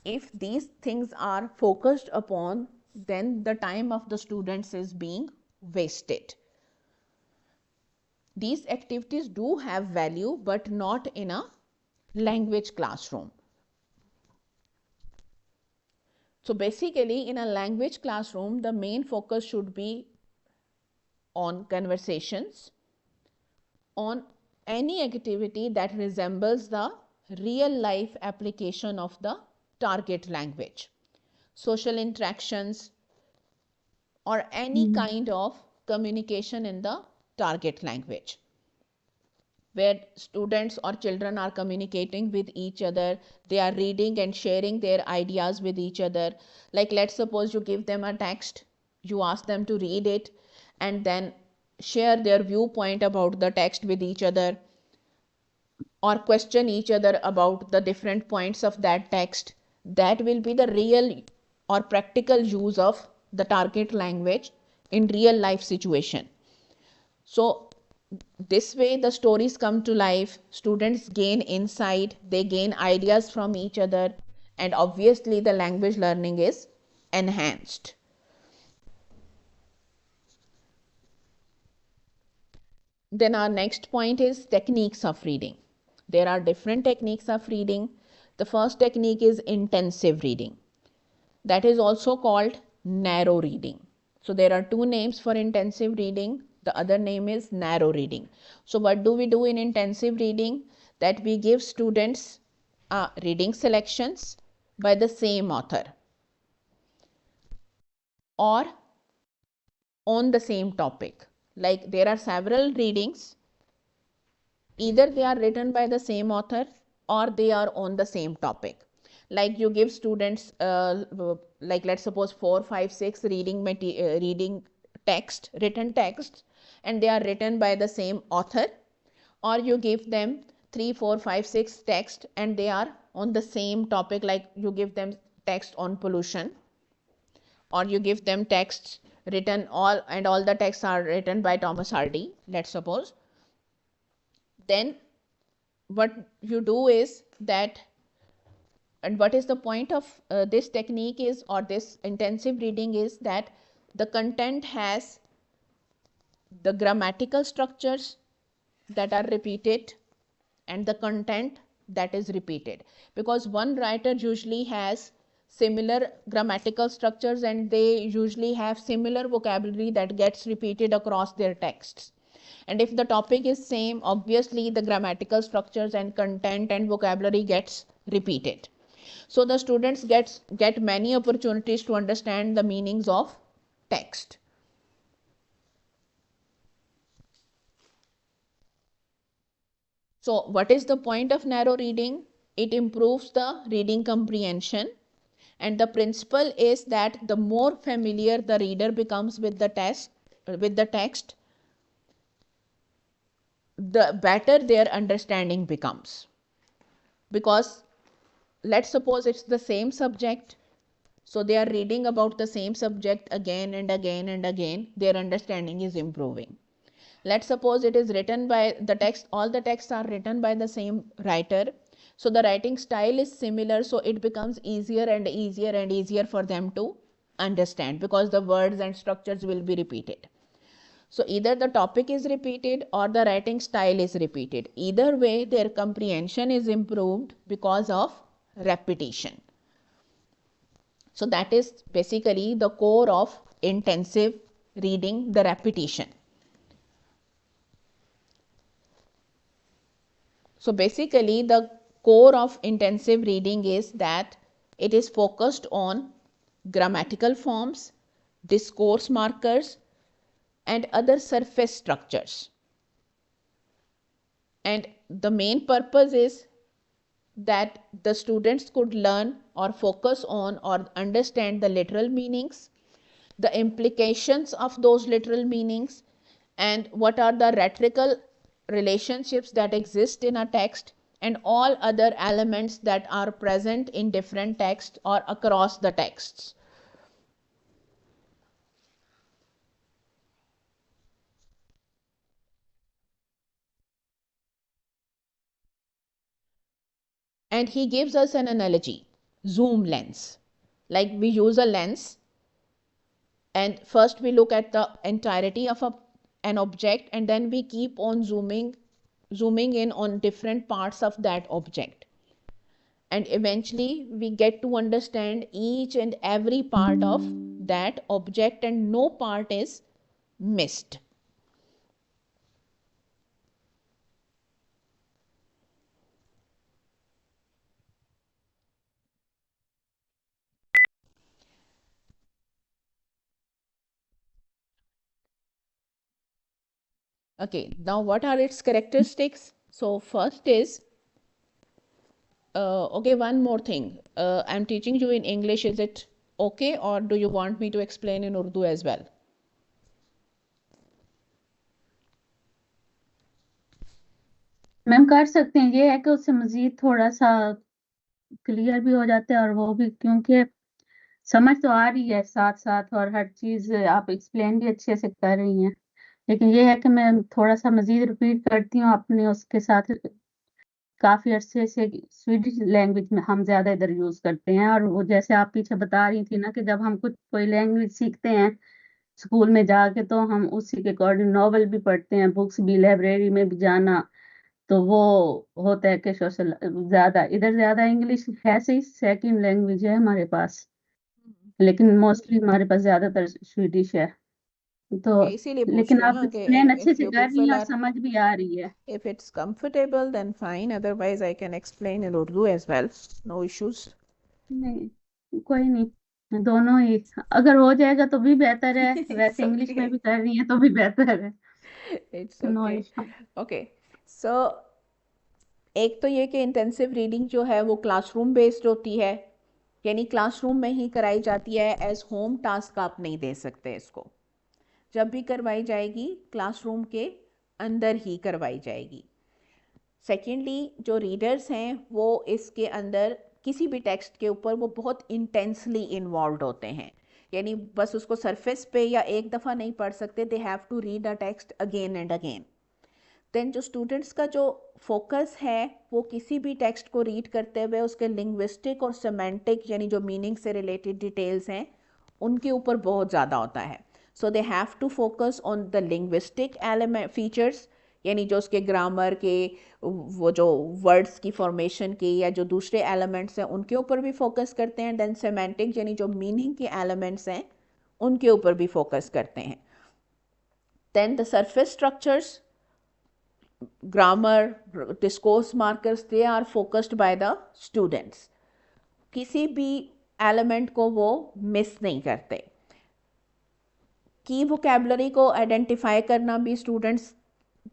if these things are focused upon, then the time of the students is being wasted. These activities do have value, but not in a language classroom. So basically, in a language classroom, the main focus should be on conversations, on any activity that resembles the real life application of the target language, social interactions, or any kind of communication in the target language, where students or children are communicating with each other. They are reading and sharing their ideas with each other. Like, let's suppose you give them a text, you ask them to read it and then share their viewpoint about the text with each other, or question each other about the different points of that text. That will be the real or practical use of the target language in real life situation. So this way the stories come to life, students gain insight, they gain ideas from each other, and obviously the language learning is enhanced. Then our next point is techniques of reading. There are different techniques of reading. The first technique is intensive reading. That is also called narrow reading. So there are two names for intensive reading. The other name is narrow reading. So what do we do in intensive reading? That we give students reading selections by the same author or on the same topic. Like, there are several readings, either they are written by the same author or they are on the same topic. Like, you give students like, let's suppose 4 5 6 reading text, written text, and they are written by the same author, or you give them 3 4 5 6 text and they are on the same topic. Like, you give them text on pollution, or you give them texts written all the texts are written by Thomas Hardy, let's suppose. Then what you do is that, and what is the point of this technique is, or this intensive reading is, that the content has the grammatical structures that are repeated and the content that is repeated, because one writer usually has similar grammatical structures and they usually have similar vocabulary that gets repeated across their texts. And if the topic is same, obviously the grammatical structures and content and vocabulary gets repeated. So the students get many opportunities to understand the meanings of text. So what is the point of narrow reading? It improves the reading comprehension, and the principle is that the more familiar the reader becomes with the text, the better their understanding becomes. Because let's suppose it's the same subject, so they are reading about the same subject again and again and again, their understanding is improving. Let's suppose it is written by the text, all the texts are written by the same writer, so the writing style is similar, so it becomes easier and easier and easier for them to understand, because the words and structures will be repeated. So either the topic is repeated or the writing style is repeated. Either way, their comprehension is improved because of repetition. So that is basically the core of intensive reading, the repetition. So basically the core of intensive reading is that it is focused on grammatical forms, discourse markers, and other surface structures. And the main purpose is that the students could learn or focus on or understand the literal meanings, the implications of those literal meanings, and what are the rhetorical relationships that exist in a text, and all other elements that are present in different texts or across the texts. And he gives us an analogy, zoom lens. Like, we use a lens and first we look at the entirety of an object, and then we keep on zooming in on different parts of that object, and eventually we get to understand each and every part of that object and no part is missed. Okay, now what are its characteristics? So first is, okay, one more thing. I'm teaching you in English. Is it okay, or do you want me to explain in Urdu as well? Ma'am कर सकते हैं, ये है कि उससे मजीद थोड़ा सा clear भी हो जाता है और वो भी, क्योंकि समझ तो आ रही है साथ साथ और हर चीज आप एक्सप्लेन भी अच्छे से कर रही हैं, लेकिन ये है कि मैं थोड़ा सा मजीद रिपीट करती हूँ अपने उसके साथ। काफी अरसे से स्वीडिश लैंग्वेज में हम ज्यादा इधर यूज करते हैं, और वो जैसे आप पीछे बता रही थी ना कि जब हम कुछ कोई लैंग्वेज सीखते हैं स्कूल में जाके तो हम उसी के अकॉर्डिंग नॉवल भी पढ़ते हैं, बुक्स भी, लाइब्रेरी में भी जाना, तो वो होता है कि सोशल ज्यादा इधर ज्यादा इंग्लिश है, सही सेकंड लैंग्वेज है हमारे पास, लेकिन मोस्टली हमारे पास ज्यादातर स्वीडिश है। तो Okay, इसीलिए पूछ लेकिन रही हूँ आप ना कि एक्सप्लेन अच्छे if से you कर रही people हैं और are, समझ भी आ रही है। if it's comfortable then fine, otherwise I can explain in Urdu as well, no issues. नहीं कोई नहीं, दोनों ही अगर हो जाएगा तो भी बेहतर है, It's वैसे इंग्लिश में okay. भी कर रही है तो भी बेहतर है। It's no okay. Issue. Okay, so एक तो ये कि इंटेंसिव रीडिंग जो है वो क्लासरूम बेस्ड होती है, यानी क्लासरूम में ही कराई जाती है, एज होम टास्क आप नहीं दे सकते इसको। जब भी करवाई जाएगी क्लासरूम के अंदर ही करवाई जाएगी। सेकेंडली, जो रीडर्स हैं वो इसके अंदर किसी भी टेक्स्ट के ऊपर वो बहुत इंटेंसली इन्वॉल्व होते हैं, यानी बस उसको सरफेस पे या एक दफ़ा नहीं पढ़ सकते, they have to read a text again and again. Then जो स्टूडेंट्स का जो फोकस है वो किसी भी टेक्स्ट को रीड करते हुए उसके लिंग्विस्टिक और सेमेंटिक यानी जो मीनिंग से रिलेटेड डिटेल्स हैं उनके ऊपर बहुत ज़्यादा होता है। So they have to focus on the linguistic element features, यानी जो उसके ग्रामर के, वो जो वर्ड्स की फॉर्मेशन के या जो दूसरे एलिमेंट्स हैं उनके ऊपर भी फोकस करते हैं। देन सेमेंटिक यानी जो मीनिंग के एलिमेंट्स हैं उनके ऊपर भी फोकस करते हैं। Then the surface structures, grammar, discourse markers, they are focused by the students. किसी भी एलिमेंट को वो मिस नहीं करते। की वोकेबलरी को आइडेंटिफाई करना भी स्टूडेंट्स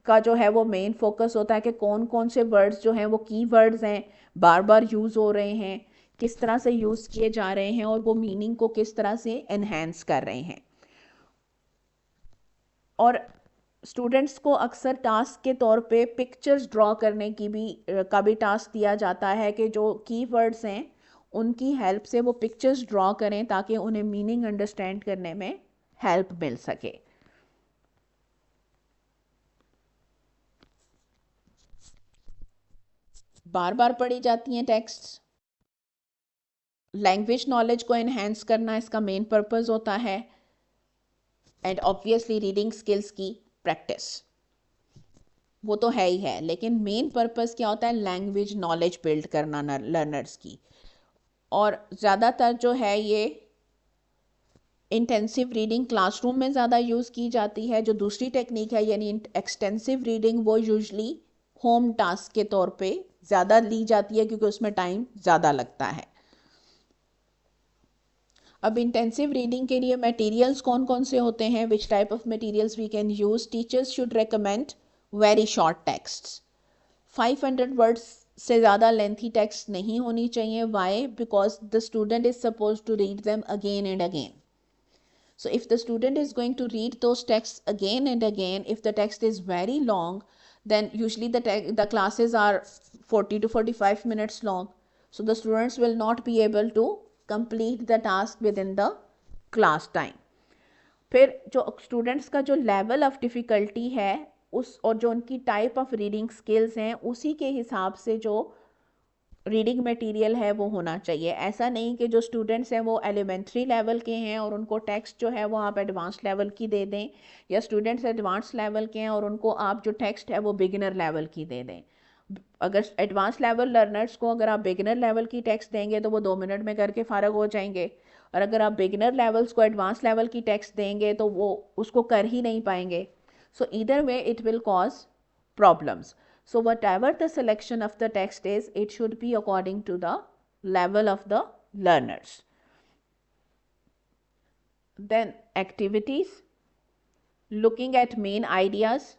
का जो है वो मेन फोकस होता है कि कौन कौन से वर्ड्स जो हैं वो की वर्ड्स हैं, बार बार यूज़ हो रहे हैं, किस तरह से यूज़ किए जा रहे हैं और वो मीनिंग को किस तरह से एनहेंस कर रहे हैं। और स्टूडेंट्स को अक्सर टास्क के तौर पे पिक्चर्स ड्रॉ करने की भी का भी टास्क दिया जाता है कि जो कीवर्ड्स हैं उनकी हेल्प से वो पिक्चर्स ड्रॉ करें ताकि उन्हें मीनिंग अंडरस्टैंड करने में हेल्प मिल सके। बार बार पढ़ी जाती हैं टेक्स्ट। लैंग्वेज नॉलेज को एनहेंस करना इसका मेन पर्पस होता है, एंड ऑब्वियसली रीडिंग स्किल्स की प्रैक्टिस वो तो है ही है, लेकिन मेन पर्पस क्या होता है, लैंग्वेज नॉलेज बिल्ड करना लर्नर्स की। और ज़्यादातर जो है ये इंटेंसिव रीडिंग क्लासरूम में ज़्यादा यूज़ की जाती है। जो दूसरी टेक्निक है यानी एक्सटेंसिव रीडिंग वो यूजली होम टास्क के तौर पे ज़्यादा ली जाती है क्योंकि उसमें टाइम ज़्यादा लगता है। अब इंटेंसिव रीडिंग के लिए मटेरियल्स कौन कौन से होते हैं, which type of materials we can use. Teachers should recommend very short texts. 500 words से ज़्यादा लेंथी टेक्स्ट नहीं होनी चाहिए। Why? Because the student is suppose to read them again and again. So if the student is going to read those texts again and again, if the text is very long, then usually the classes are 40 to 45 minutes long. So the students will not be able to complete the task within the class time. फिर जो students का जो level of difficulty है उस और जो उनकी type of reading skills हैं उसी के हिसाब से जो रीडिंग मटेरियल है वो होना चाहिए। ऐसा नहीं कि जो स्टूडेंट्स हैं वो एलिमेंट्री लेवल के हैं और उनको टेक्स्ट जो है वो आप एडवांस लेवल की दे दें, या स्टूडेंट्स एडवांस लेवल के हैं और उनको आप जो टेक्स्ट है वो बिगिनर लेवल की दे दें। अगर एडवांस लेवल लर्नर्स को अगर आप बिगिनर लेवल की टेक्स्ट देंगे तो वो 2 मिनट में करके फ़ारग हो जाएंगे, और अगर आप बिगिनर लेवल्स को एडवांस लेवल की टेक्स्ट देंगे तो वो उसको कर ही नहीं पाएंगे। सो either way it will cause problems. So whatever the selection of the text is, it should be according to the level of the learners. Then activities, looking at main ideas,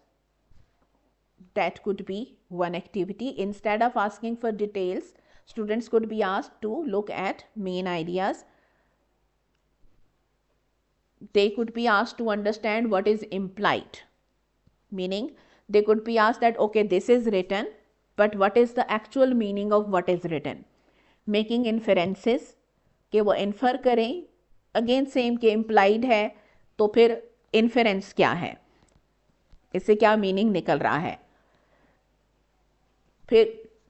that could be one activity. Instead of asking for details, students could be asked to look at main ideas. They could be asked to understand what is implied, meaning they could be asked that okay, this is written, but what is the actual meaning of what is written. Making inferences, कि वो infer करें, again same कि implied है तो फिर inference क्या है, इससे क्या मीनिंग निकल रहा है. फिर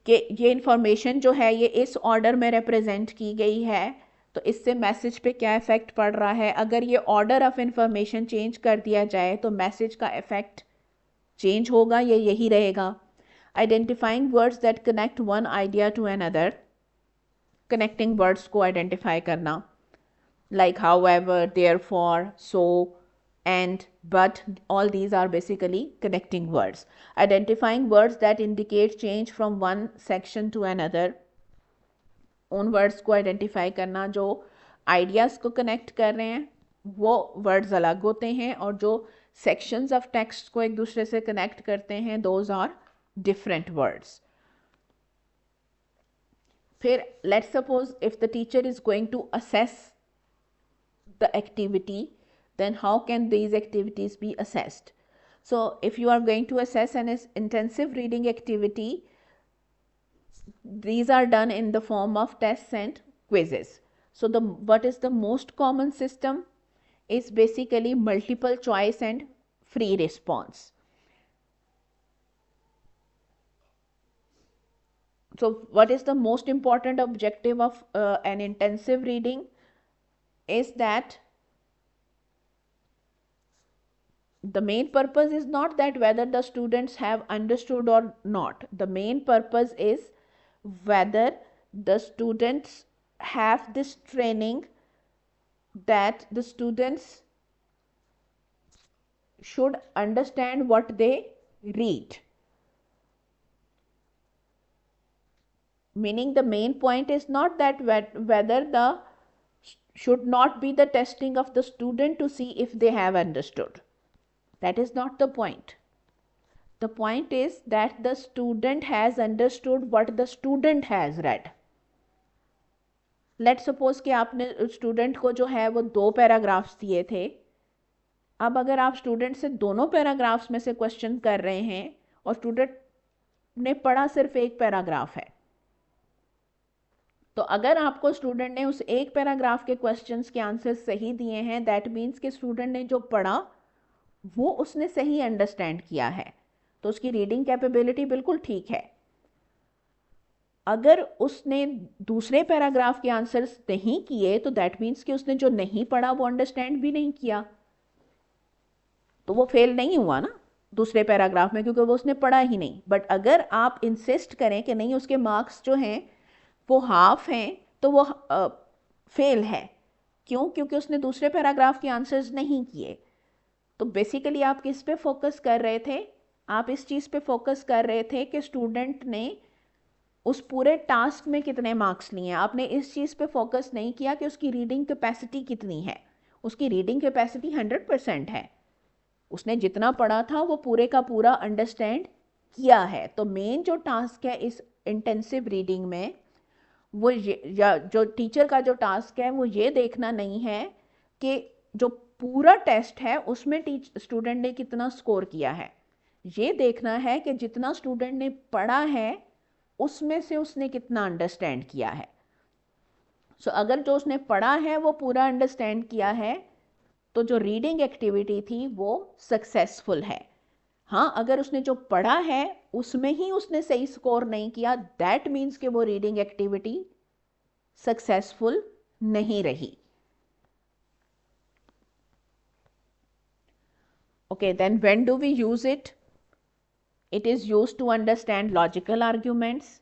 कि ये इंफॉर्मेशन जो है ये इस ऑर्डर में रिप्रेजेंट की गई है तो इससे मैसेज पे क्या इफेक्ट पड़ रहा है. अगर ये ऑर्डर ऑफ इंफॉर्मेशन चेंज कर दिया जाए तो मैसेज का इफेक्ट चेंज होगा या यही रहेगा. Identifying words that connect one idea to another, connecting words को आइडेंटिफाई करना, like however, therefore, so, and, but, all these are basically connecting words. Identifying words that indicate change from one section to another, उन words को identify करना जो ideas को connect कर रहे हैं वो वर्ड्स अलग होते हैं, और जो सेक्शंस ऑफ टेक्स्ट को एक दूसरे से कनेक्ट करते हैं दोज आर डिफरेंट वर्ड्स. फिर let's suppose if the teacher is going to assess the activity, then how can these activities be assessed? So if you are going to assess an intensive reading activity, these are done in the form of tests and quizzes. So what is the most common system is basically multiple choice and free response. So what is the most important objective of an intensive reading is that the main purpose is not that whether the students have understood or not. The main purpose is whether the students have this training that the students should understand what they read. Meaning the main point is not that whether the should not be the testing of the student to see if they have understood. That is not the point. The point is that the student has understood what the student has read. Let's suppose कि आपने student को जो है वो 2 paragraphs दिए थे. अब अगर आप स्टूडेंट से दोनों पैराग्राफ्स में से क्वेश्चन कर रहे हैं और स्टूडेंट ने पढ़ा सिर्फ एक पैराग्राफ है, तो अगर आपको स्टूडेंट ने उस एक पैराग्राफ के क्वेश्चंस के आंसर सही दिए हैं, दैट मीन्स कि स्टूडेंट ने जो पढ़ा वो उसने सही अंडरस्टैंड किया है, तो उसकी रीडिंग कैपेबिलिटी बिल्कुल ठीक है. अगर उसने दूसरे पैराग्राफ के आंसर्स नहीं किए तो दैट मीन्स कि उसने जो नहीं पढ़ा वो अंडरस्टैंड भी नहीं किया, तो वो फेल नहीं हुआ ना दूसरे पैराग्राफ में, क्योंकि वो उसने पढ़ा ही नहीं. बट अगर आप इंसिस्ट करें कि नहीं उसके मार्क्स जो हैं वो हाफ हैं तो वो फेल है. क्यों? क्योंकि उसने दूसरे पैराग्राफ के आंसर्स नहीं किए. तो बेसिकली आप किस पे फोकस कर रहे थे? आप इस चीज़ पे फोकस कर रहे थे कि स्टूडेंट ने उस पूरे टास्क में कितने मार्क्स लिए हैं. आपने इस चीज़ पे फोकस नहीं किया कि उसकी रीडिंग कैपेसिटी कितनी है. उसकी रीडिंग कैपेसिटी 100% है, उसने जितना पढ़ा था वो पूरे का पूरा अंडरस्टैंड किया है. तो मेन जो टास्क है इस इंटेंसिव रीडिंग में वो जो टीचर का जो टास्क है वो ये देखना नहीं है कि जो पूरा टेस्ट है उसमें स्टूडेंट ने कितना स्कोर किया है. ये देखना है कि जितना स्टूडेंट ने पढ़ा है उसमें से उसने कितना अंडरस्टैंड किया है. सो अगर जो उसने पढ़ा है वो पूरा अंडरस्टैंड किया है तो जो रीडिंग एक्टिविटी थी वो सक्सेसफुल है. हाँ, अगर उसने जो पढ़ा है उसमें ही उसने सही स्कोर नहीं किया, दैट मीन्स कि वो रीडिंग एक्टिविटी सक्सेसफुल नहीं रही. Okay, then when do we use it? It is used to understand logical arguments,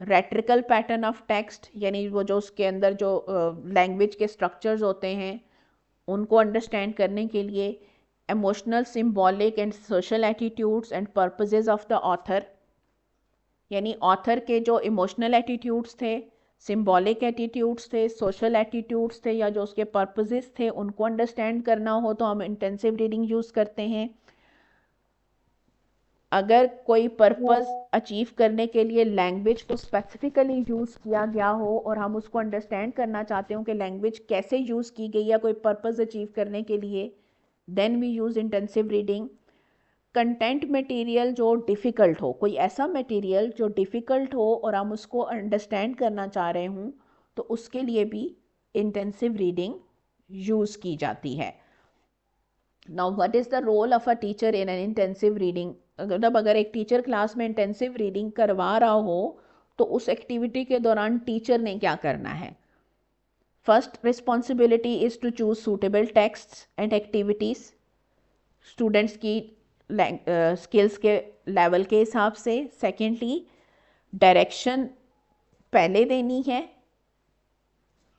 rhetorical pattern of text, यानी वो जो उसके अंदर जो लैंग्वेज के स्ट्रक्चर्स होते हैं उनको अंडरस्टैंड करने के लिए, emotional, symbolic and social attitudes and purposes of the author, यानी ऑथर के जो इमोशनल एटीट्यूड्स थे, सिम्बॉलिक एटीट्यूड्स थे, सोशल एटीट्यूड्स थे, या जो उसके पर्पसेस थे उनको अंडरस्टैंड करना हो तो हम इंटेंसिव रीडिंग यूज़ करते हैं. अगर कोई पर्पस अचीव करने के लिए लैंग्वेज को स्पेसिफिकली यूज़ किया गया हो और हम उसको अंडरस्टैंड करना चाहते हो कि लैंग्वेज कैसे यूज़ की गई है कोई पर्पस अचीव करने के लिए, then we use intensive reading. Content material जो डिफ़िकल्ट हो, कोई ऐसा मटेरियल जो डिफ़िकल्ट हो और हम उसको अंडरस्टैंड करना चाह रहे हूँ, तो उसके लिए भी इंटेंसिव रीडिंग यूज़ की जाती है। Now what is the role of a teacher in an intensive reading? मतलब अगर एक टीचर क्लास में इंटेंसिव रीडिंग करवा रहा हो तो उस एक्टिविटी के दौरान टीचर ने क्या करना है? First responsibility is to choose suitable texts and activities students की स्किल्स के लेवल के हिसाब से। सेकेंडली, डायरेक्शन पहले देनी है,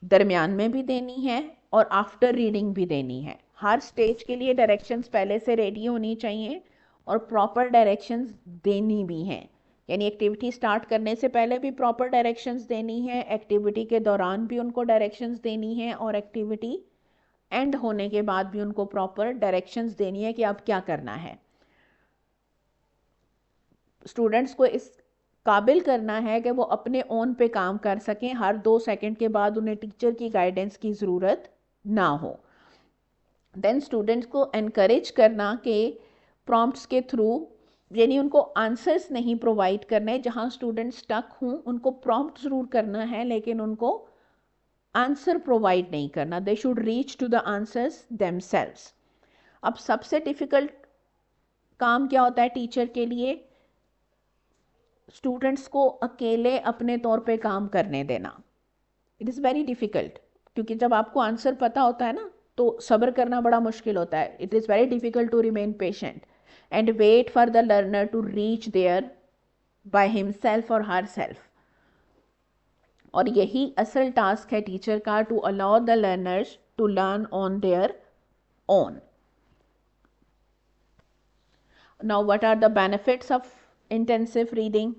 दरमियान में भी देनी है और आफ्टर रीडिंग भी देनी है। हर स्टेज के लिए डायरेक्शंस पहले से रेडी होनी चाहिए और प्रॉपर डायरेक्शंस देनी भी हैं। यानी एक्टिविटी स्टार्ट करने से पहले भी प्रॉपर डायरेक्शंस देनी है, एक्टिविटी के दौरान भी उनको डायरेक्शंस देनी है और एक्टिविटी एंड होने के बाद भी उनको प्रॉपर डायरेक्शंस देनी है कि अब क्या करना है। स्टूडेंट्स को इस काबिल करना है कि वो अपने ओन पे काम कर सकें, हर 2 सेकंड के बाद उन्हें टीचर की गाइडेंस की ज़रूरत ना हो। देन स्टूडेंट्स को एनकरेज करना कि प्रॉम्प्ट्स के थ्रू, यानी उनको आंसर्स नहीं प्रोवाइड करने, जहाँ स्टूडेंट स्टक हों उनको प्रॉम्प्ट ज़रूर करना है लेकिन उनको आंसर प्रोवाइड नहीं करना। They should reach to the answers themselves. अब सबसे डिफ़िकल्ट काम क्या होता है टीचर के लिए? स्टूडेंट्स को अकेले अपने तौर पे काम करने देना। इट इज़ वेरी डिफ़िकल्ट, क्योंकि जब आपको आंसर पता होता है ना तो सब्र करना बड़ा मुश्किल होता है। It is very difficult to remain patient and wait for the learner to reach there by himself और हर सेल्फ। और यही असल टास्क है टीचर का, to allow the learners to learn on their own. Now, what are the benefits of intensive reading?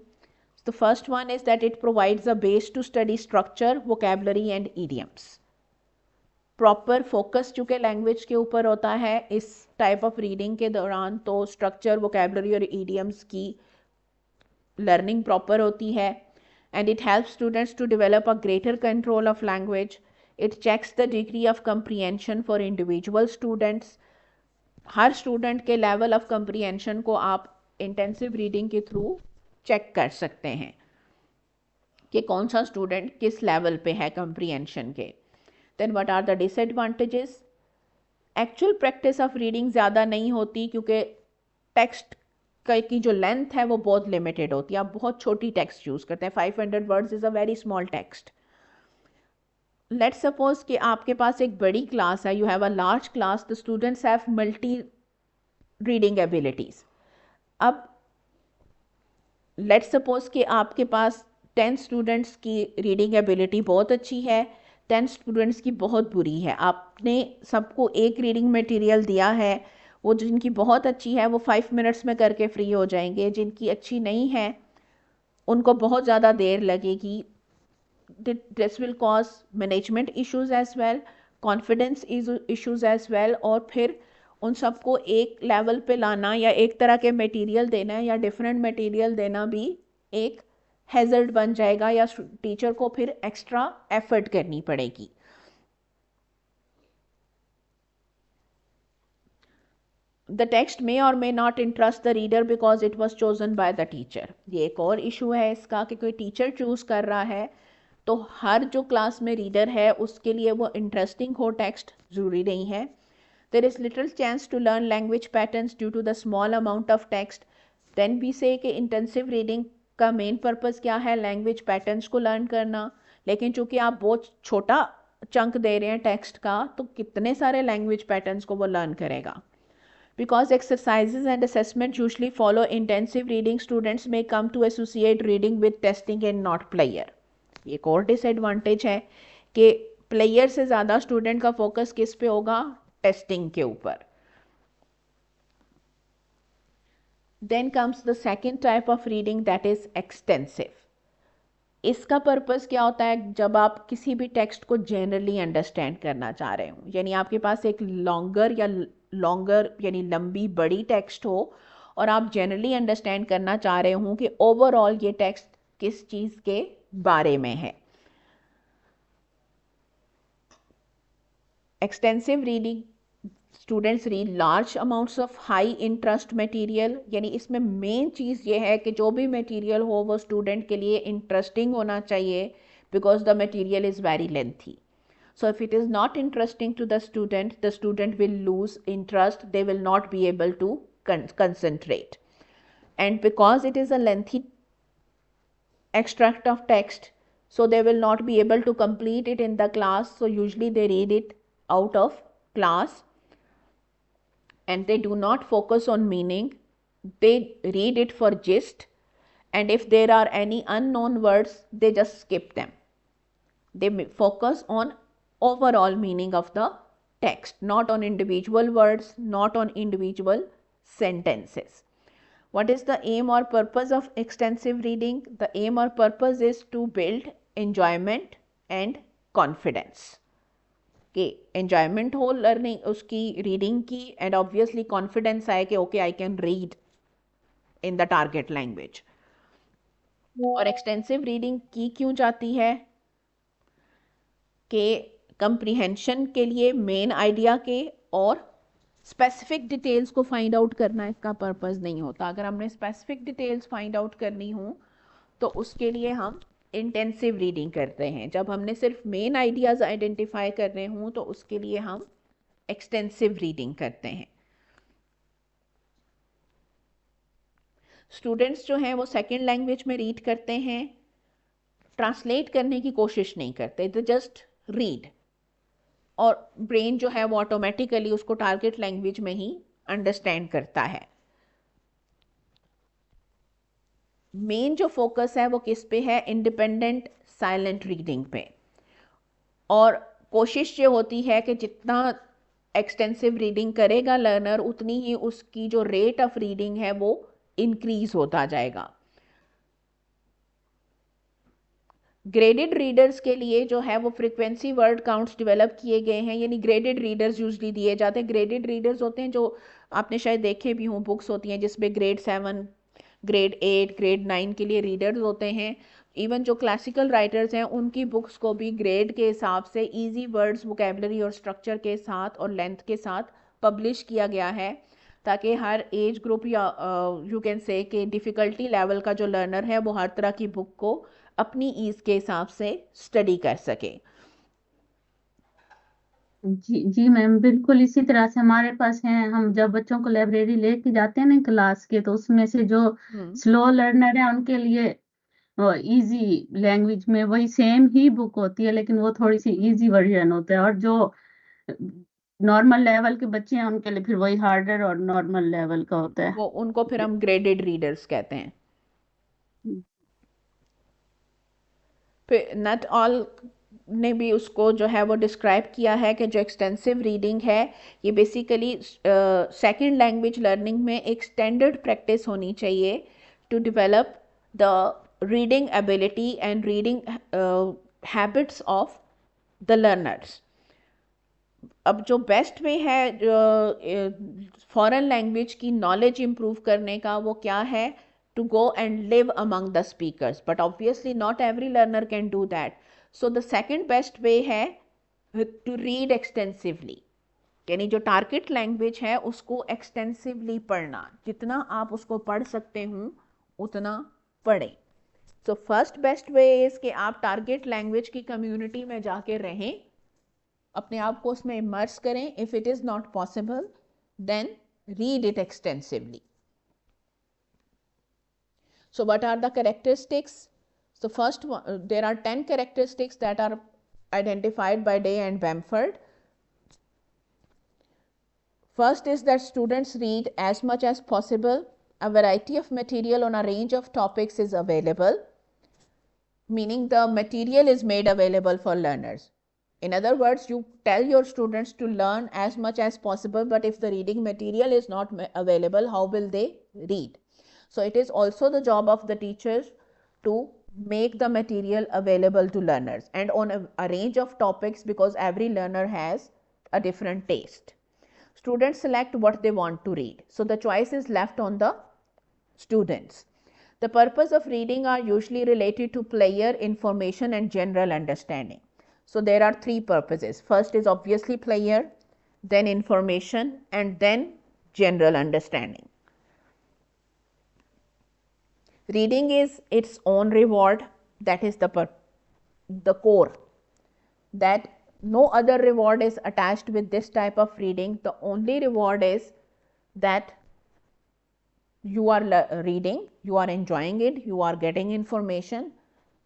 The first one is that it provides a base to study structure, vocabulary and idioms. Proper focus चूँकि language के ऊपर होता है इस type of reading के दौरान, तो structure, vocabulary और idioms की learning proper होती है। And it helps students to develop a greater control of language. It checks the degree of comprehension for individual students. Her student के लेवल ऑफ कंप्रीहेंशन को आप इंटेंसिव रीडिंग के through check कर सकते हैं कि कौन सा स्टूडेंट किस लेवल पे है कंप्रीहेंशन के। Then what are the disadvantages? Actual practice of reading ज़्यादा नहीं होती क्योंकि टेक्स्ट की जो लेंथ है वो बहुत लिमिटेड होती है। आप बहुत छोटी टेक्स्ट यूज़ करते हैं। 500 words is a very small text. Let's suppose कि आपके पास एक बड़ी क्लास है, you have a large class, the students have multi reading abilities. अब लेट्स सपोज कि आपके पास 10 स्टूडेंट्स की रीडिंग एबिलिटी बहुत अच्छी है, 10 स्टूडेंट्स की बहुत बुरी है। आपने सबको एक रीडिंग मटेरियल दिया है, वो जिनकी बहुत अच्छी है वो 5 मिनट्स में करके फ्री हो जाएंगे, जिनकी अच्छी नहीं है उनको बहुत ज़्यादा देर लगेगी। This will cause management issues as well, confidence issues as well, और फिर उन सबको एक लेवल पे लाना या एक तरह के मटेरियल देना या डिफरेंट मटेरियल देना भी एक हैजर्ड बन जाएगा या टीचर को फिर एक्स्ट्रा एफर्ट करनी पड़ेगी। The text may or may not interest the reader because it was chosen by the teacher. ये एक और इशू है इसका कि कोई टीचर चूज़ कर रहा है तो हर जो क्लास में रीडर है उसके लिए वो इंटरेस्टिंग हो टेक्स्ट ज़रूरी नहीं है। There is little chance to learn language patterns due to the small amount of text. Then भी से कि इंटेंसिव रीडिंग का मेन पर्पज़ क्या है? लैंग्वेज पैटर्न्स को लर्न करना। लेकिन चूंकि आप बहुत छोटा चंक दे रहे हैं टेक्स्ट का, तो कितने सारे लैंग्वेज पैटर्न्स को वो लर्न करेगा? Because exercises and assessment usually follow intensive reading, students may come to associate reading with testing and not player. एक और डिसएडवांटेज है कि प्लेयर से ज़्यादा स्टूडेंट का फोकस किस पे होगा? टेस्टिंग के ऊपर। Then comes the second type of reading, that is extensive. इसका पर्पस क्या होता है? जब आप किसी भी टेक्स्ट को जनरली अंडरस्टैंड करना चाह रहे हो, यानी आपके पास एक लॉन्गर यानी लंबी बड़ी टेक्स्ट हो और आप जनरली अंडरस्टैंड करना चाह रहे हो कि ओवरऑल ये टेक्स्ट किस चीज़ के बारे में है। Extensive reading, students read large amounts of high interest material, यानी इसमें मेन चीज़ ये है कि जो भी मटेरियल हो वो स्टूडेंट के लिए इंटरेस्टिंग होना चाहिए, because the material is very lengthy. So if it is not interesting to the student will lose interest, they will not be able to concentrate. And because it is a lengthy extract of text, so they will not be able to complete it in the class, so usually they read it out of class and they do not focus on meaning, they read it for gist, and if there are any unknown words they just skip them. They focus on overall meaning of the text, not on individual words, not on individual sentences. What is the aim or purpose of extensive reading? The aim or purpose is to build enjoyment and confidence. कि enjoyment हो learning उसकी reading की, and obviously confidence आए कि okay I can read in the target language. और extensive reading की क्यों जाती है के कंप्रीहेंशन के लिए, मेन आइडिया के, और स्पेसिफिक डिटेल्स को फाइंड आउट करना इसका पर्पस नहीं होता. अगर हमने स्पेसिफिक डिटेल्स फाइंड आउट करनी हो तो उसके लिए हम इंटेंसिव रीडिंग करते हैं. जब हमने सिर्फ मेन आइडियाज़ आइडेंटिफाई करने हों तो उसके लिए हम एक्सटेंसिव रीडिंग करते हैं. स्टूडेंट्स जो हैं वो सेकेंड लैंग्वेज में रीड करते हैं, ट्रांसलेट करने की कोशिश नहीं करते, दे जस्ट रीड, और ब्रेन जो है वो ऑटोमेटिकली उसको टारगेट लैंग्वेज में ही अंडरस्टैंड करता है. मेन जो फोकस है वो किस पे है? इंडिपेंडेंट साइलेंट रीडिंग पे. और कोशिश ये होती है कि जितना एक्सटेंसिव रीडिंग करेगा लर्नर उतनी ही उसकी जो रेट ऑफ रीडिंग है वो इंक्रीज होता जाएगा. ग्रेडेड रीडर्स के लिए जो है वो फ्रीक्वेंसी वर्ड काउंट्स डेवलप किए गए हैं, यानी ग्रेडेड रीडर्स यूजली दिए जाते हैं. ग्रेडेड रीडर्स होते हैं जो आपने शायद देखे भी हों, बुक्स होती हैं जिसमें ग्रेड 7, ग्रेड 8, ग्रेड 9 के लिए रीडर्स होते हैं. इवन जो क्लासिकल राइटर्स हैं उनकी बुक्स को भी ग्रेड के हिसाब से इजी वर्ड्स, वोकेबलरी और स्ट्रक्चर के साथ और लेंथ के साथ पब्लिश किया गया है, ताकि हर एज ग्रुप या यू कैन से कि डिफ़िकल्टी लेवल का जो लर्नर है वो हर तरह की बुक को अपनी ईज के हिसाब से स्टडी कर सके. जी जी मैम, बिल्कुल इसी तरह से हमारे पास हैं. हम जब बच्चों को लाइब्रेरी लेके जाते हैं ना क्लास के, तो उसमें से जो स्लो लर्नर है उनके लिए इजी लैंग्वेज में वही सेम ही बुक होती है, लेकिन वो थोड़ी सी इजी वर्जन होता है. और जो नॉर्मल लेवल के बच्चे हैं उनके लिए फिर वही हार्डर और नॉर्मल लेवल का होता है. वो उनको फिर हम ग्रेडेड रीडर्स कहते हैं. फिर नट ऑल ने भी उसको जो है वो डिस्क्राइब किया है कि जो एक्सटेंसिव रीडिंग है ये बेसिकली सेकंड लैंग्वेज लर्निंग में एक स्टैंडर्ड प्रैक्टिस होनी चाहिए to develop the reading ability and reading habits of the learners. अब जो बेस्ट वे है फॉरेन लैंग्वेज की नॉलेज इम्प्रूव करने का वो क्या है? To go and live among the speakers, but obviously not every learner can do that. So the second best way है to read extensively, यानी जो टारगेट लैंग्वेज है उसको एक्सटेंसिवली पढ़ना, जितना आप उसको पढ़ सकते हो उतना पढ़ें. So first best way is कि आप टारगेट लैंग्वेज की कम्युनिटी में जाके रहें, अपने आप को उसमें इमर्स करें. If it is not possible, then read it extensively. So what are the characteristics? So first one, there are 10 characteristics that are identified by Day and Bamford. First is that students read as much as possible. A variety of material on a range of topics is available, meaning the material is made available for learners. In other words, you tell your students to learn as much as possible, but if the reading material is not available, how will they read? So it is also the job of the teachers to make the material available to learners and on a range of topics, because every learner has a different taste. students select what they want to read. So the choice is left on the students. The purpose of reading are usually related to player information and general understanding. So there are three purposes. First is obviously player, then information, and then general understanding. Reading is its own reward. That is the core. That no other reward is attached with this type of reading. The only reward is that you are reading, you are enjoying it, you are getting information,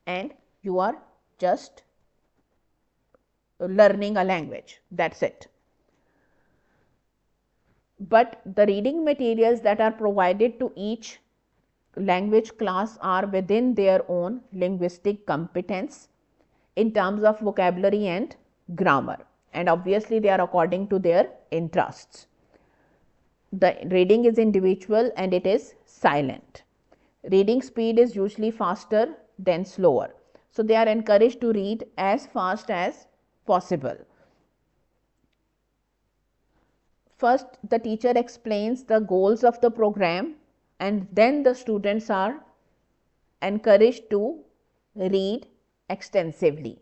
and you are just learning a language. That's it. But the reading materials that are provided to each language class are within their own linguistic competence in terms of vocabulary and grammar, and obviously they are according to their interests. The reading is individual and it is silent. Reading speed is usually faster than slower. So they are encouraged to read as fast as possible. First, the teacher explains the goals of the program, and then the students are encouraged to read extensively.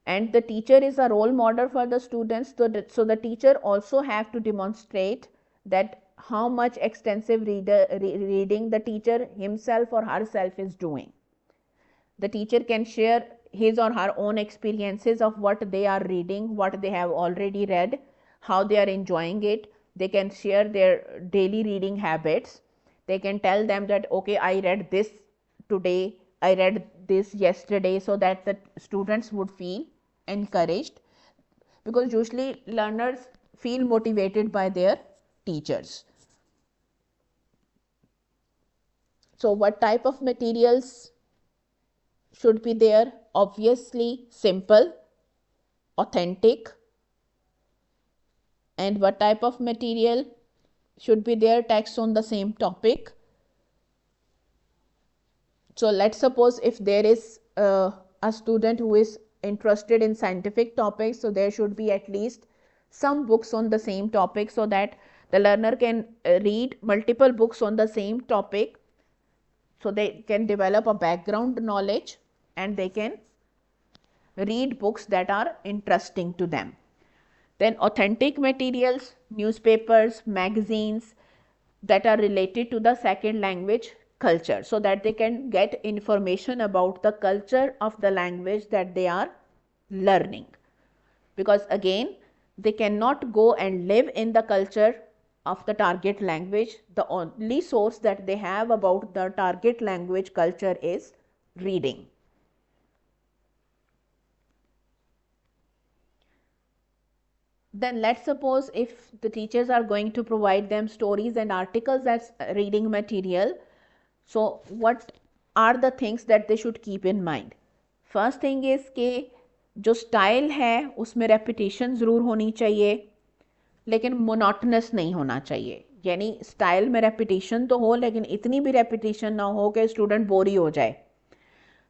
And the teacher is a role model for the students, so the teacher also have to demonstrate that how much extensive reading the teacher himself or herself is doing. The teacher can share his or her own experiences of what they are reading, what they have already read, how they are enjoying it. They can share their daily reading habits. They can tell them that, okay, I read this today, I read this yesterday, so that the students would feel encouraged, because usually learners feel motivated by their teachers. So what type of materials should be there? Obviously simple, authentic. And what type of material should be there? Text on the same topic. So let's suppose if there is a student who is interested in scientific topics, so there should be at least some books on the same topic, so that the learner can read multiple books on the same topic, so they can develop a background knowledge and they can read books that are interesting to them. Then authentic materials, newspapers, magazines that are related to the second language culture, so that they can get information about the culture of the language that they are learning. Because again, they cannot go and live in the culture of the target language. The only source that they have about the target language culture is reading. Then let's suppose if the teachers are going to provide them stories and articles as reading material, so what are the things that they should keep in mind? First thing is कि जो style है उसमें repetition ज़रूर होनी चाहिए, लेकिन monotonous नहीं होना चाहिए. यानी स्टाइल में रेपिटेशन तो हो, लेकिन इतनी भी रेपिटेशन ना हो कि स्टूडेंट बोर ही हो जाए.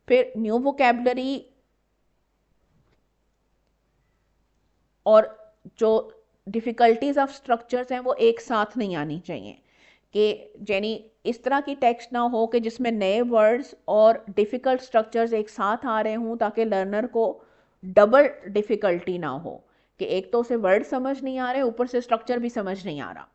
फिर न्यू वोकेबलरी और जो डिफ़िकल्टीज़ ऑफ स्ट्रक्चर्स हैं वो एक साथ नहीं आनी चाहिए. कि यानी इस तरह की टेक्स्ट ना हो कि जिसमें नए वर्ड्स और डिफ़िकल्ट स्ट्रक्चर्स एक साथ आ रहे हों, ताकि लर्नर को डबल डिफ़िकल्टी ना हो कि एक तो उसे वर्ड समझ नहीं आ रहे, ऊपर से स्ट्रक्चर भी समझ नहीं आ रहा.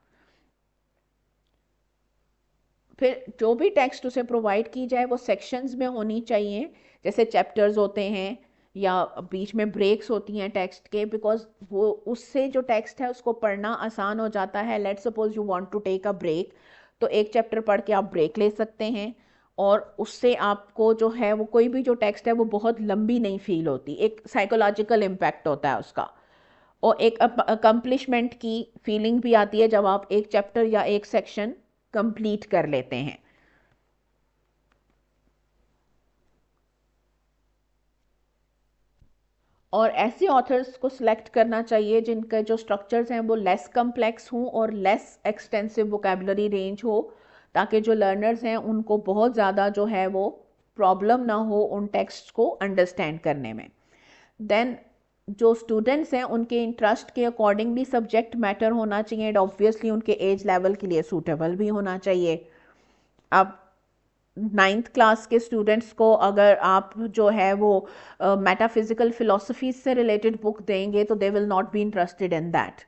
फिर जो भी टेक्स्ट उसे प्रोवाइड की जाए वो सेक्शंस में होनी चाहिए, जैसे चैप्टर्स होते हैं या बीच में ब्रेक्स होती हैं टेक्स्ट के, बिकॉज वो उससे जो टेक्स्ट है उसको पढ़ना आसान हो जाता है. Let's suppose you want to take a break, तो एक चैप्टर पढ़ के आप ब्रेक ले सकते हैं, और उससे आपको जो है वो कोई भी जो टेक्स्ट है वो बहुत लंबी नहीं फील होती. एक साइकोलॉजिकल इम्पैक्ट होता है उसका, और एक अकम्पलिशमेंट की फीलिंग भी आती है जब आप एक चैप्टर या एक सेक्शन कंप्लीट कर लेते हैं. और ऐसे ऑथर्स को सिलेक्ट करना चाहिए जिनके जो स्ट्रक्चर्स हैं वो लेस कम्प्लेक्स हों और लेस एक्सटेंसिव वोकेबलरी रेंज हो, ताकि जो लर्नर्स हैं उनको बहुत ज़्यादा जो है वो प्रॉब्लम ना हो उन टेक्स्ट को अंडरस्टैंड करने में. देन जो स्टूडेंट्स हैं उनके इंटरेस्ट के अकॉर्डिंग भी सब्जेक्ट मैटर होना चाहिए एंड ऑब्वियसली उनके एज लेवल के लिए सूटेबल भी होना चाहिए. अब 9th क्लास के स्टूडेंट्स को अगर आप जो है वो मेटाफिजिकल फिलोसफी से रिलेटेड बुक देंगे तो they will not be interested in that.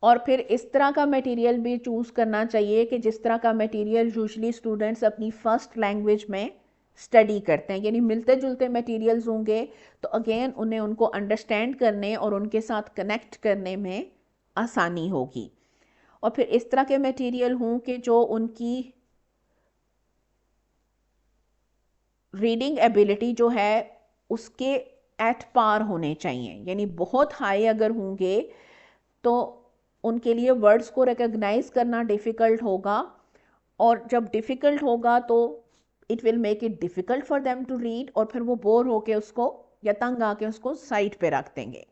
और फिर इस तरह का मटेरियल भी चूज़ करना चाहिए कि जिस तरह का मटेरियल यूजली स्टूडेंट्स अपनी फर्स्ट लैंग्वेज में स्टडी करते हैं, यानी मिलते जुलते मटेरियल्स होंगे तो अगेन उन्हें उनको अंडरस्टैंड करने और उनके साथ कनेक्ट करने में आसानी होगी. और फिर इस तरह के मटेरियल हों कि जो उनकी रीडिंग एबिलिटी जो है उसके एट पार होने चाहिए, यानी बहुत हाई अगर होंगे तो उनके लिए वर्ड्स को रिकॉग्नाइज करना डिफ़िकल्ट होगा, और जब डिफ़िकल्ट होगा तो it will make it difficult for them to read, और फिर वो बोर होके उसको या तंग आके उसको साइड पे रख देंगे.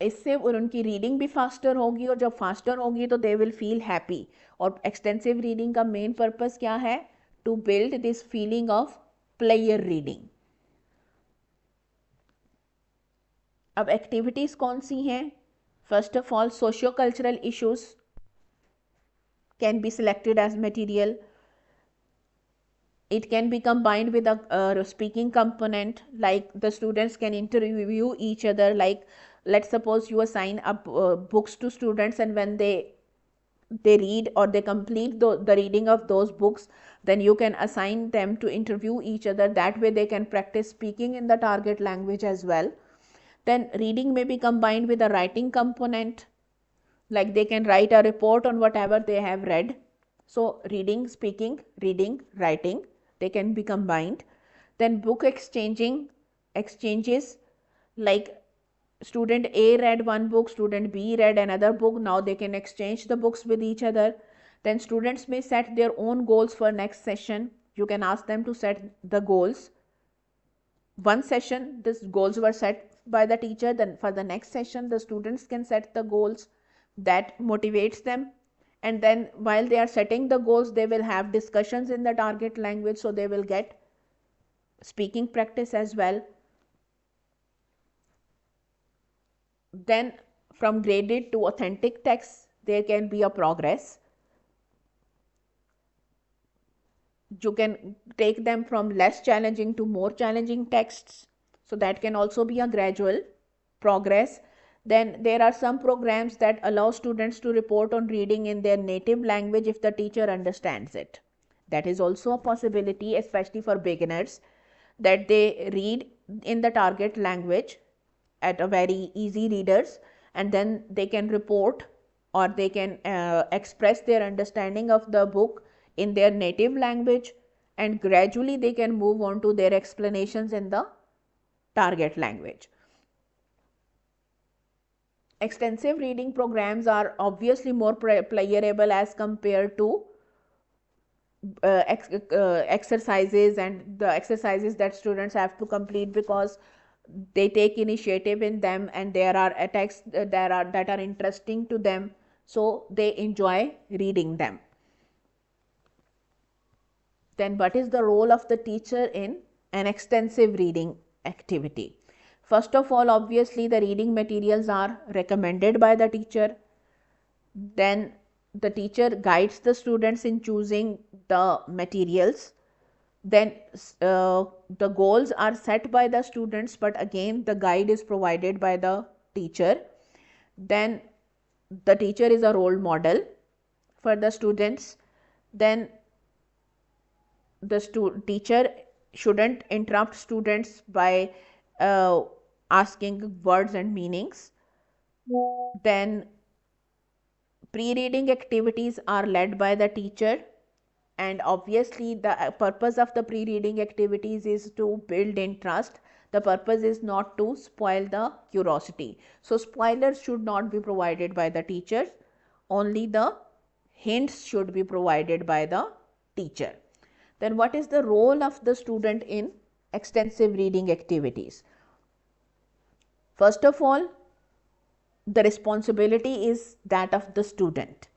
इससे उनकी रीडिंग भी फास्टर होगी, और जब फास्टर होगी तो दे विल फील हैप्पी. और एक्सटेंसिव रीडिंग का मेन पर्पस क्या है? To build this feeling of pleasure reading. अब एक्टिविटीज़ कौन सी हैं? First of all socio cultural issues can be selected as material. It can be combined with a speaking component, like the students can interview each other. Like let's suppose you assign up books to students, and when they read or they complete the reading of those books, then you can assign them to interview each other. That way they can practice speaking in the target language as well. Then reading may be combined with a writing component, like they can write a report on whatever they have read. So reading, speaking, reading, writing, they can be combined. Then book exchanges, like student A read one book, student B read another book. Now they can exchange the books with each other. Then students may set their own goals for next session. You can ask them to set the goals. One session these goals were set by the teacher, then for the next session the students can set the goals. That motivates them. And then while they are setting the goals, they will have discussions in the target language, so they will get speaking practice as well. Then from graded to authentic text, there can be a progress. You can take them from less challenging to more challenging texts, so that can also be a gradual progress. Then there are some programs that allow students to report on reading in their native language if the teacher understands it. That is also a possibility, especially for beginners, that they read in the target language at a very easy readers, and then they can report or they can express their understanding of the book in their native language, and gradually they can move on to their explanations in the target language. Extensive reading programs are obviously more playable as compared to exercises, and the exercises that students have to complete, because they take initiative in them and there are texts that are interesting to them, so they enjoy reading them. Then what is the role of the teacher in an extensive reading activity? First of all, obviously the reading materials are recommended by the teacher. Then the teacher guides the students in choosing the materials. Then the goals are set by the students, but again the guide is provided by the teacher. Then the teacher is a role model for the students. Then the teacher shouldn't interrupt students by asking words and meanings. Then pre-reading activities are led by the teacher, and obviously the purpose of the pre-reading activities is to build interest. The purpose is not to spoil the curiosity. So spoilers should not be provided by the teachers, only the hints should be provided by the teacher. Then what is the role of the student in extensive reading activities? First of all, the responsibility is that of the student.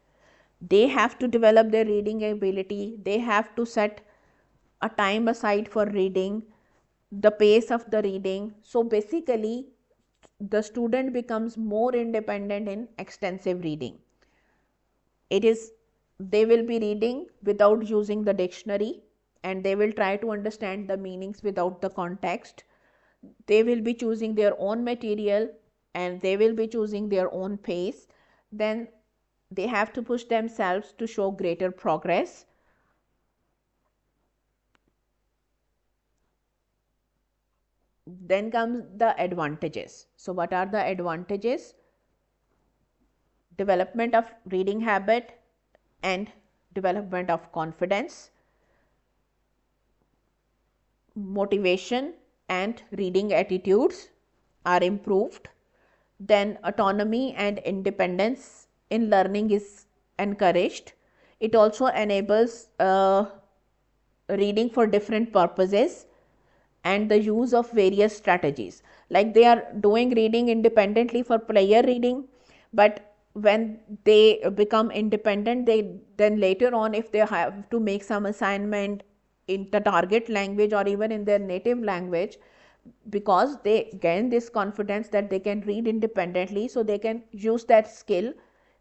They have to develop their reading ability. They have to set a time aside for reading, the pace of the reading. So basically, the student becomes more independent in extensive reading. It is, they will be reading without using the dictionary, and they will try to understand the meanings without the context. They will be choosing their own material, and they will be choosing their own pace. Then they have to push themselves to show greater progress. Then comes the advantages. So what are the advantages? Development of reading habit and development of confidence, motivation and reading attitudes are improved. Then autonomy and independence in learning is encouraged. It also enables reading for different purposes and the use of various strategies. Like they are doing reading independently for player reading, but when they become independent, they then later on, if they have to make some assignment in the target language or even in their native language, because they gain this confidence that they can read independently, so they can use that skill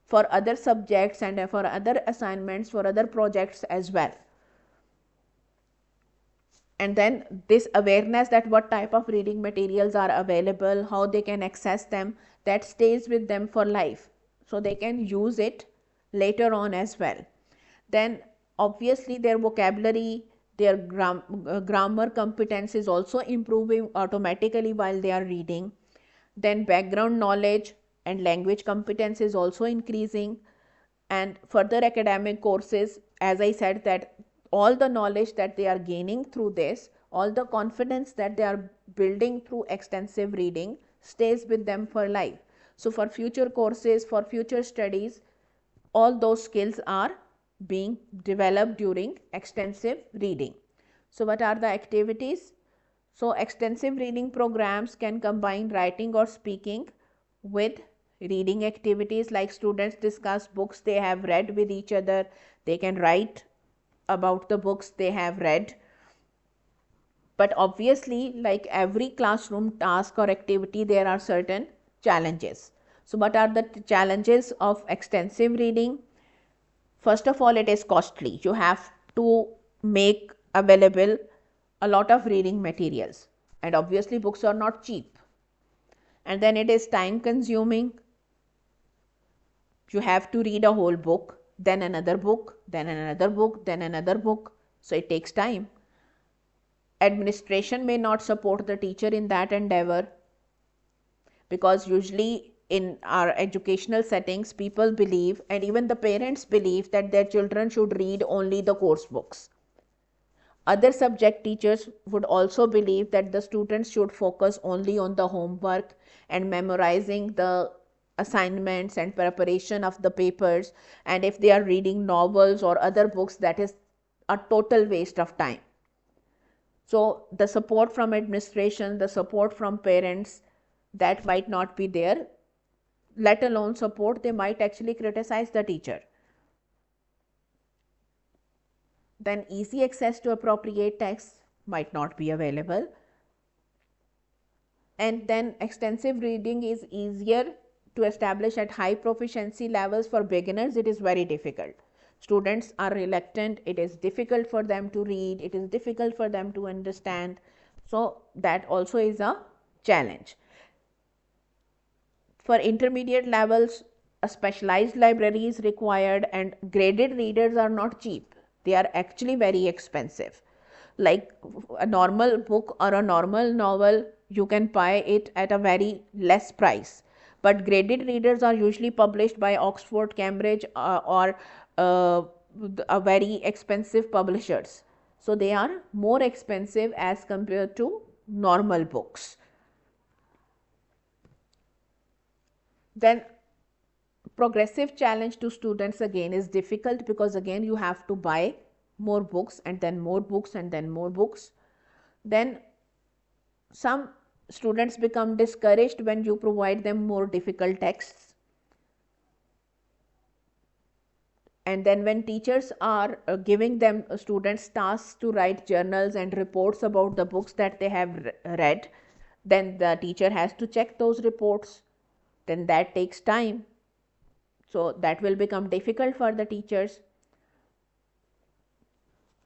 for other subjects and for other assignments, for other projects as well. And then this awareness that what type of reading materials are available, how they can access them, that stays with them for life, so they can use it later on as well. Then obviously their vocabulary, their grammar competence is also improving automatically while they are reading. Then background knowledge and language competence is also increasing. And further academic courses, as I said, that all the knowledge that they are gaining through this, all the confidence that they are building through extensive reading stays with them for life. So for future courses, for future studies, all those skills are being developed during extensive reading. So what are the activities? So extensive reading programs can combine writing or speaking with reading activities, like students discuss books they have read with each other. They can write about the books they have read. But obviously, like every classroom task or activity, there are certain challenges. So what are the challenges of extensive reading? First of all, it is costly. You have to make available a lot of reading materials, and obviously books are not cheap. And then it is time consuming. You have to read a whole book, then another book, then another book, then another book. So it takes time. Administration may not support the teacher in that endeavor, because usually in our educational settings, people believe, and even the parents believe, that their children should read only the course books. Other subject teachers would also believe that the students should focus only on the homework and memorizing the assignments and preparation of the papers. And if they are reading novels or other books, that is a total waste of time. So the support from administration, the support from parents, that might not be there. Let alone support, they might actually criticize the teacher. Then easy access to appropriate texts might not be available. And then extensive reading is easier to establish at high proficiency levels. For beginners, it is very difficult. Students are reluctant. It is difficult for them to read. It is difficult for them to understand. So that also is a challenge. For intermediate levels, a specialized library is required, and graded readers are not cheap. They are actually very expensive. Like a normal book or a normal novel, you can buy it at a very less price. But graded readers are usually published by Oxford, Cambridge, or a very expensive publishers. So they are more expensive as compared to normal books. Then progressive challenge to students again is difficult, because again you have to buy more books and then more books and then more books. Then some students become discouraged when you provide them more difficult texts. And then when teachers are giving them students tasks to write journals and reports about the books that they have read, then the teacher has to check those reports. Then that takes time. So that will become difficult for the teachers.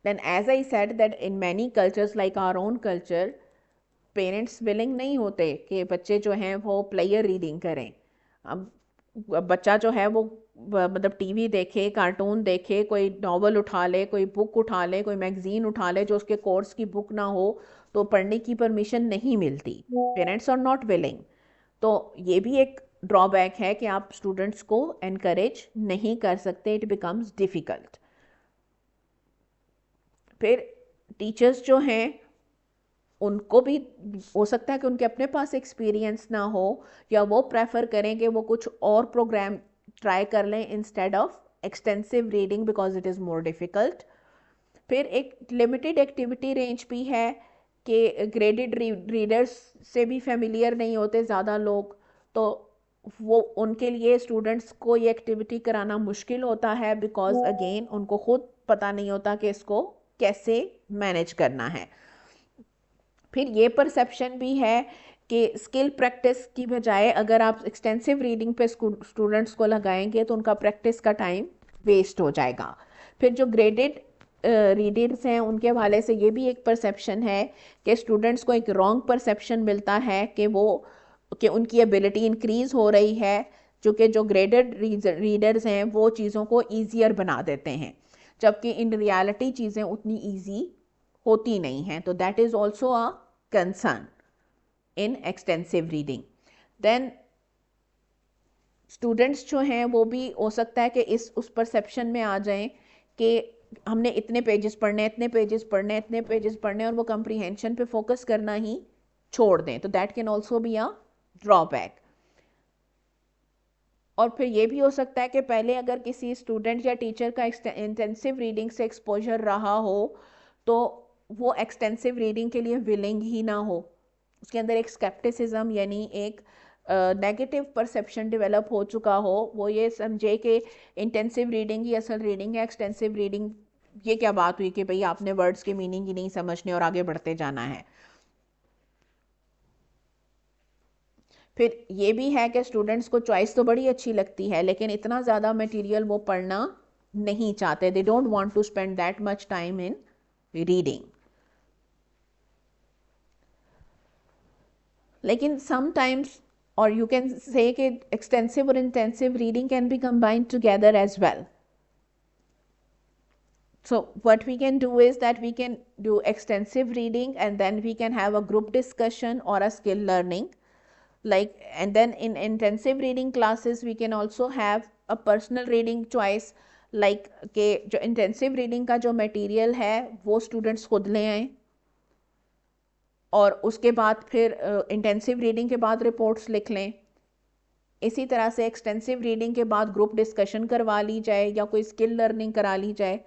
Then as I said that in many cultures like our own culture, parents willing नहीं होते कि बच्चे जो हैं वो player reading करें. अब बच्चा जो है वो मतलब टीवी देखे, कार्टून देखे, कोई नॉवल उठा ले, कोई बुक उठा ले, कोई मैगजीन उठा ले जो उसके कोर्स की बुक ना हो, तो पढ़ने की परमिशन नहीं मिलती. Parents are not willing. तो ये भी एक ड्रॉबैक है कि आप स्टूडेंट्स को एनकरेज नहीं कर सकते. It becomes difficult. फिर टीचर्स जो हैं उनको भी हो सकता है कि उनके अपने पास एक्सपीरियंस ना हो, या वो प्रेफर करें कि वो कुछ और प्रोग्राम ट्राई कर लें instead of extensive reading because it is more difficult. फिर एक लिमिटेड एक्टिविटी रेंज भी है कि ग्रेडेड रीडर्स से भी फेमिलियर नहीं होते ज़्यादा लोग, तो वो उनके लिए स्टूडेंट्स को ये एक्टिविटी कराना मुश्किल होता है बिकॉज अगेन उनको खुद पता नहीं होता कि इसको कैसे मैनेज करना है. फिर ये परसेप्शन भी है कि स्किल प्रैक्टिस की बजाय अगर आप एक्सटेंसिव रीडिंग पे स्टूडेंट्स को लगाएंगे तो उनका प्रैक्टिस का टाइम वेस्ट हो जाएगा. फिर जो ग्रेडेड रीडर्स हैं उनके हवाले से ये भी एक परसेप्शन है कि स्टूडेंट्स को एक रॉन्ग परसेप्शन मिलता है कि उनकी एबिलिटी इंक्रीज़ हो रही है, चूँकि जो ग्रेडेड रीडर्स हैं वो चीज़ों को ईजियर बना देते हैं, जबकि इन रियलिटी चीज़ें उतनी ईजी होती नहीं हैं. तो that is also a concern in extensive reading. Then students जो हैं वो भी हो सकता है कि उस परसेप्शन में आ जाएं कि हमने इतने पेजेस पढ़ने, इतने पेजेस पढ़ने, इतने पेजेस पढ़ने, और वो कंप्रीहेंशन पे फोकस करना ही छोड़ दें. तो that can also be a drawback. और फिर ये भी हो सकता है कि पहले अगर किसी स्टूडेंट या टीचर का इंटेंसिव रीडिंग से एक्सपोजर रहा हो तो वो एक्सटेंसिव रीडिंग के लिए विलिंग ही ना हो. उसके अंदर एक स्केप्टिसिज्म यानी एक नेगेटिव परसेप्शन डेवलप हो चुका हो. वो ये समझे कि इंटेंसिव रीडिंग ही असल रीडिंग है, एक्सटेंसिव रीडिंग ये क्या बात हुई कि भाई आपने वर्ड्स के मीनिंग ही नहीं समझने और आगे बढ़ते जाना है. फिर ये भी है कि स्टूडेंट्स को चॉइस तो बड़ी अच्छी लगती है लेकिन इतना ज़्यादा मटेरियल वो पढ़ना नहीं चाहते. They don't want to spend that much time in reading. लेकिन समटाइम्स, और यू कैन से कि एक्सटेंसिव और intensive reading can be combined together as well. So what we can do is that we can do extensive reading and then we can have a group discussion or a skill learning. And then in intensive reading classes we can also have a personal reading choice, like के जो intensive reading का जो material है वो students खुद ले आएं, और उसके बाद फिर इंटेंसिव रीडिंग के बाद रिपोर्ट्स लिख लें. इसी तरह से एक्सटेंसिव रीडिंग के बाद ग्रुप डिस्कशन करवा ली जाए या कोई स्किल लर्निंग करा ली जाए.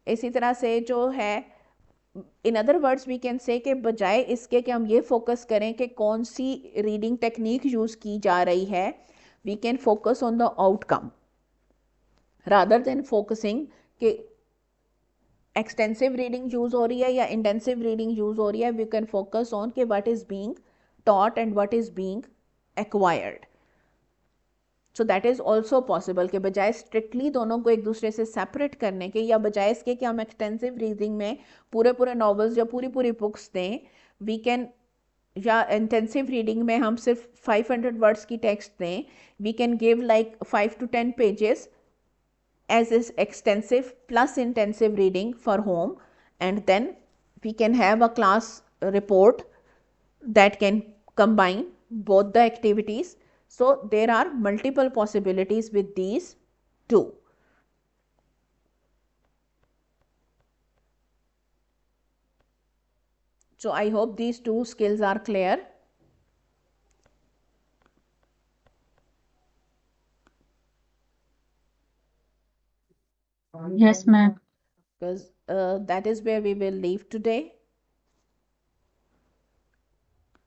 इसी तरह से जो है, in other words we can say कि बजाय इसके कि हम ये फोकस करें कि कौन सी रीडिंग टेक्निक यूज़ की जा रही है, we can focus on the outcome rather than focusing कि एक्सटेंसिव रीडिंग यूज़ हो रही है या इंटेंसिव रीडिंग यूज़ हो रही है. वी कैन फोकस ऑन कि what is being taught and what is being acquired. So that is also possible कि बजाय स्ट्रिक्टली दोनों को एक दूसरे से सेपरेट करने के, या बजाय इसके कि हम एक्सटेंसिव रीडिंग में पूरे पूरे नॉवेल्स या पूरी पूरी बुक्स दें, वी कैन, या इंटेंसिव रीडिंग में हम सिर्फ 500 वर्ड्स की टेक्स्ट दें, we can give like 5 to 10 pages as is extensive plus intensive reading for home, and then we can have a class report that can combine both the activities. So there are multiple possibilities with these two. So I hope these two skills are clear. Yes, ma'am. Because that is where we will leave today.